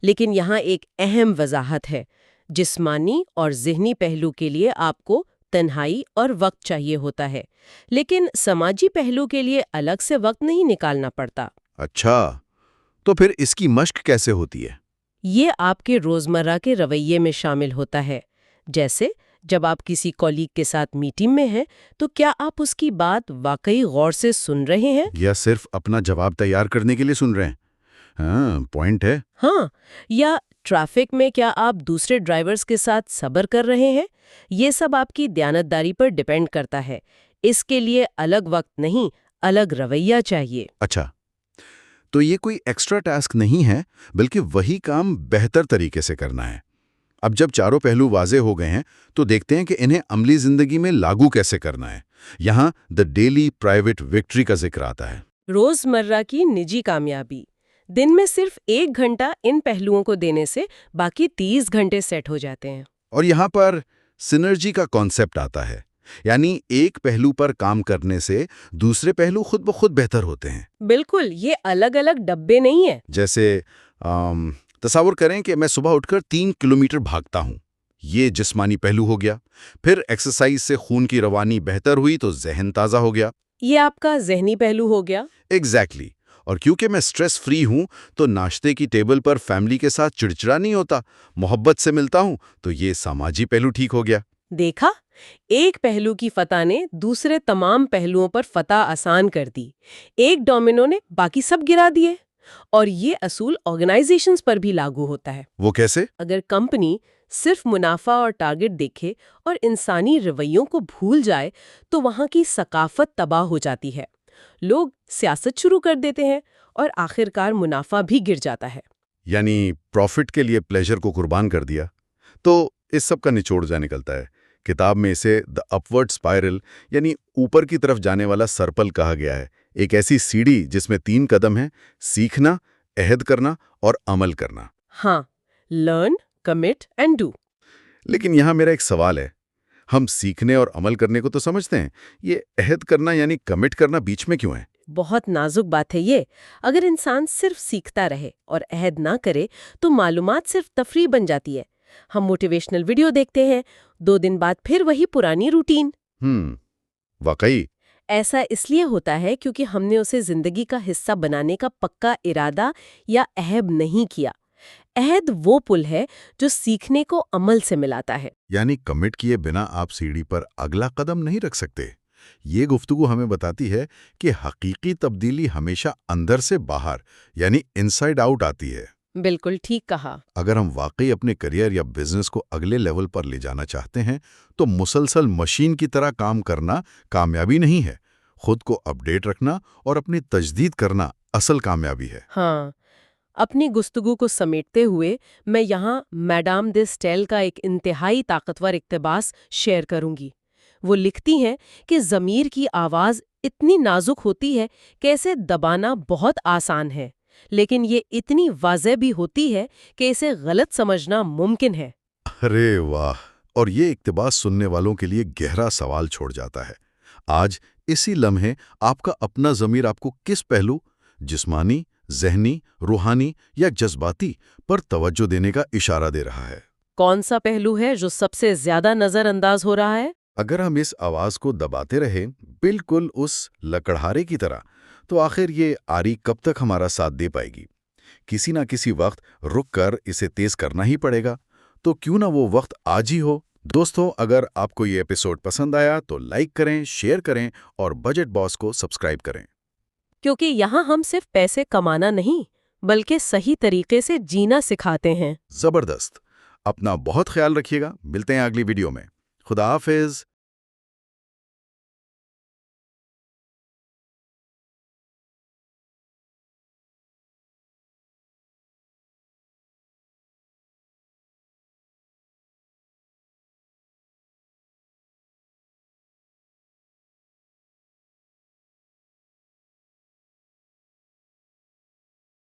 لیکن یہاں ایک اہم وضاحت ہے. جسمانی اور ذہنی پہلو کے لیے آپ کو تنہائی اور وقت چاہیے ہوتا ہے، لیکن سماجی پہلو کے لیے الگ سے وقت نہیں نکالنا پڑتا. اچھا، تو پھر اس کی مشق کیسے ہوتی ہے؟ یہ آپ کے روزمرہ کے رویے میں شامل ہوتا ہے. جیسے جب آپ کسی کولیگ کے ساتھ میٹنگ میں ہیں تو کیا آپ اس کی بات واقعی غور سے سن رہے ہیں؟ یا صرف اپنا جواب تیار کرنے کے لیے سن رہے ہیں؟ ہاں، پوائنٹ ہے۔ ہاں، یا ٹریفک میں کیا آپ دوسرے ڈرائیورز کے ساتھ صبر کر رہے ہیں؟ یہ سب آپ کی دیانتداری پر ڈیپینڈ کرتا ہے. اس کے لیے الگ وقت نہیں، الگ رویہ چاہیے. اچھا، تو یہ کوئی ایکسٹرا ٹاسک نہیں ہے، بلکہ وہی کام بہتر طریقے سے کرنا ہے۔ اب جب چاروں پہلو واضح ہو گئے ہیں تو دیکھتے ہیں کہ انہیں عملی زندگی میں لاگو کیسے کرنا ہے۔ یہاں دی ڈیلی پرائیویٹ وکٹری کا ذکر آتا ہے۔ روزمرہ کی نجی کامیابی. دن میں صرف 1 گھنٹہ ان پہلوؤں کو دینے سے باقی 30 گھنٹے سیٹ ہو جاتے ہیں. اور یہاں پر سنرجی کا کانسیپٹ آتا ہے، یعنی ایک پہلو پر کام کرنے سے دوسرے پہلو خود بخود بہتر ہوتے ہیں۔ بالکل، یہ الگ الگ ڈبے نہیں ہیں. جیسے تصور کریں کہ میں صبح اٹھ کر 3 کلومیٹر بھاگتا ہوں، یہ جسمانی پہلو ہو گیا۔ پھر ایکسرسائز سے خون کی روانی بہتر ہوئی تو ذہن تازہ ہو گیا، یہ آپ کا ذہنی پہلو ہو گیا. ایگزیکٹلی۔ اور کیونکہ میں سٹریس فری ہوں تو ناشتے کی ٹیبل پر فیملی کے ساتھ چڑچڑا نہیں ہوتا، محبت سے ملتا ہوں، تو یہ سماجی پہلو ٹھیک ہو گیا۔ دیکھا، ایک پہلو کی فتح نے دوسرے تمام پہلوؤں پر فتح آسان کر دی. ایک ڈومینو نے باقی سب گرا دیے. اور یہ اصول آرگنائزیشنز پر بھی لاگو ہوتا ہے. وہ کیسے؟ اگر کمپنی صرف منافع اور ٹارگٹ دیکھے اور انسانی رویوں کو بھول جائے تو وہاں کی ثقافت تباہ ہو جاتی ہے. لوگ سیاست شروع کر دیتے ہیں اور آخرکار منافع بھی گر جاتا ہے۔ یعنی پروفٹ کے لیے پلیجر کو قربان کر دیا۔ تو اس سب کا نچوڑ جا نکلتا ہے۔ کتاب میں اسے دا اپورڈ اسپائرل یعنی اوپر کی طرف جانے والا سرپل کہا گیا ہے، ایک ایسی سیڑھی جس میں 3 قدم ہیں: سیکھنا، عہد کرنا اور عمل کرنا۔ ہاں، لرن، کمٹ اینڈ ڈو۔ لیکن یہاں میرا ایک سوال ہے، ہم سیکھنے اور عمل کرنے کو تو سمجھتے ہیں، یہ عہد کرنا یعنی کمٹ کرنا بیچ میں کیوں ہے؟ بہت نازک بات ہے یہ۔ اگر انسان صرف سیکھتا رہے اور عہد نہ کرے تو معلومات صرف تفریح بن جاتی ہے۔ ہم موٹیویشنل ویڈیو دیکھتے ہیں، 2 دن بعد پھر وہی پرانی روٹین۔ واقعی۔ ایسا اس لیے ہوتا ہے کیونکہ ہم نے اسے زندگی کا حصہ بنانے کا پکا ارادہ یا عہد نہیں کیا۔ عہد وہ پل ہے جو سیکھنے کو عمل سے ملاتا ہے۔ یعنی کمٹ کیے بنا آپ سیڑھی پر اگلا قدم نہیں رکھ سکتے۔ یہ گفتگو ہمیں بتاتی ہے کہ حقیقی تبدیلی ہمیشہ اندر سے باہر یعنی انسائیڈ آؤٹ آتی ہے۔ بالکل ٹھیک کہا۔ اگر ہم واقعی اپنے کریئر یا بزنس کو اگلے لیول پر لے جانا چاہتے ہیں تو مسلسل مشین کی طرح کام کرنا کامیابی نہیں ہے، خود کو اپڈیٹ رکھنا اور اپنی تجدید کرنا اصل کامیابی ہے۔ ہاں، اپنی گفتگو کو سمیٹتے ہوئے میں یہاں میڈام دے اسٹیل کا ایک انتہائی طاقتور اقتباس شیئر کروں گی۔ وہ لکھتی ہیں کہ ضمیر کی آواز اتنی نازک ہوتی ہے کہ اسے دبانا بہت آسان ہے، لیکن یہ اتنی واضح بھی ہوتی ہے کہ اسے غلط سمجھنا ممکن ہے۔ ارے واہ! اور یہ اقتباس سننے والوں کے لیے گہرا سوال چھوڑ جاتا ہے۔ آج اسی لمحے آپ کا اپنا ضمیر آپ کو کس پہلو، جسمانی، ذہنی، روحانی یا جذباتی پر توجہ دینے کا اشارہ دے رہا ہے؟ کون سا پہلو ہے جو سب سے زیادہ نظر انداز ہو رہا ہے؟ اگر ہم اس آواز کو دباتے رہے بالکل اس لکڑہارے کی طرح تو آخر یہ آری کب تک ہمارا ساتھ دے پائے گی؟ کسی نہ کسی وقت رک کر اسے تیز کرنا ہی پڑے گا۔ تو کیوں نہ وہ وقت آج ہی ہو؟ دوستو، اگر آپ کو یہ ایپیسوڈ پسند آیا تو لائک کریں، شیئر کریں اور بجٹ باس کو سبسکرائب کریں۔ کیونکہ یہاں ہم صرف پیسے کمانا نہیں بلکہ صحیح طریقے سے جینا سکھاتے ہیں۔ زبردست! اپنا بہت خیال رکھیے گا، ملتے ہیں اگلی ویڈیو میں۔ خدا حافظ۔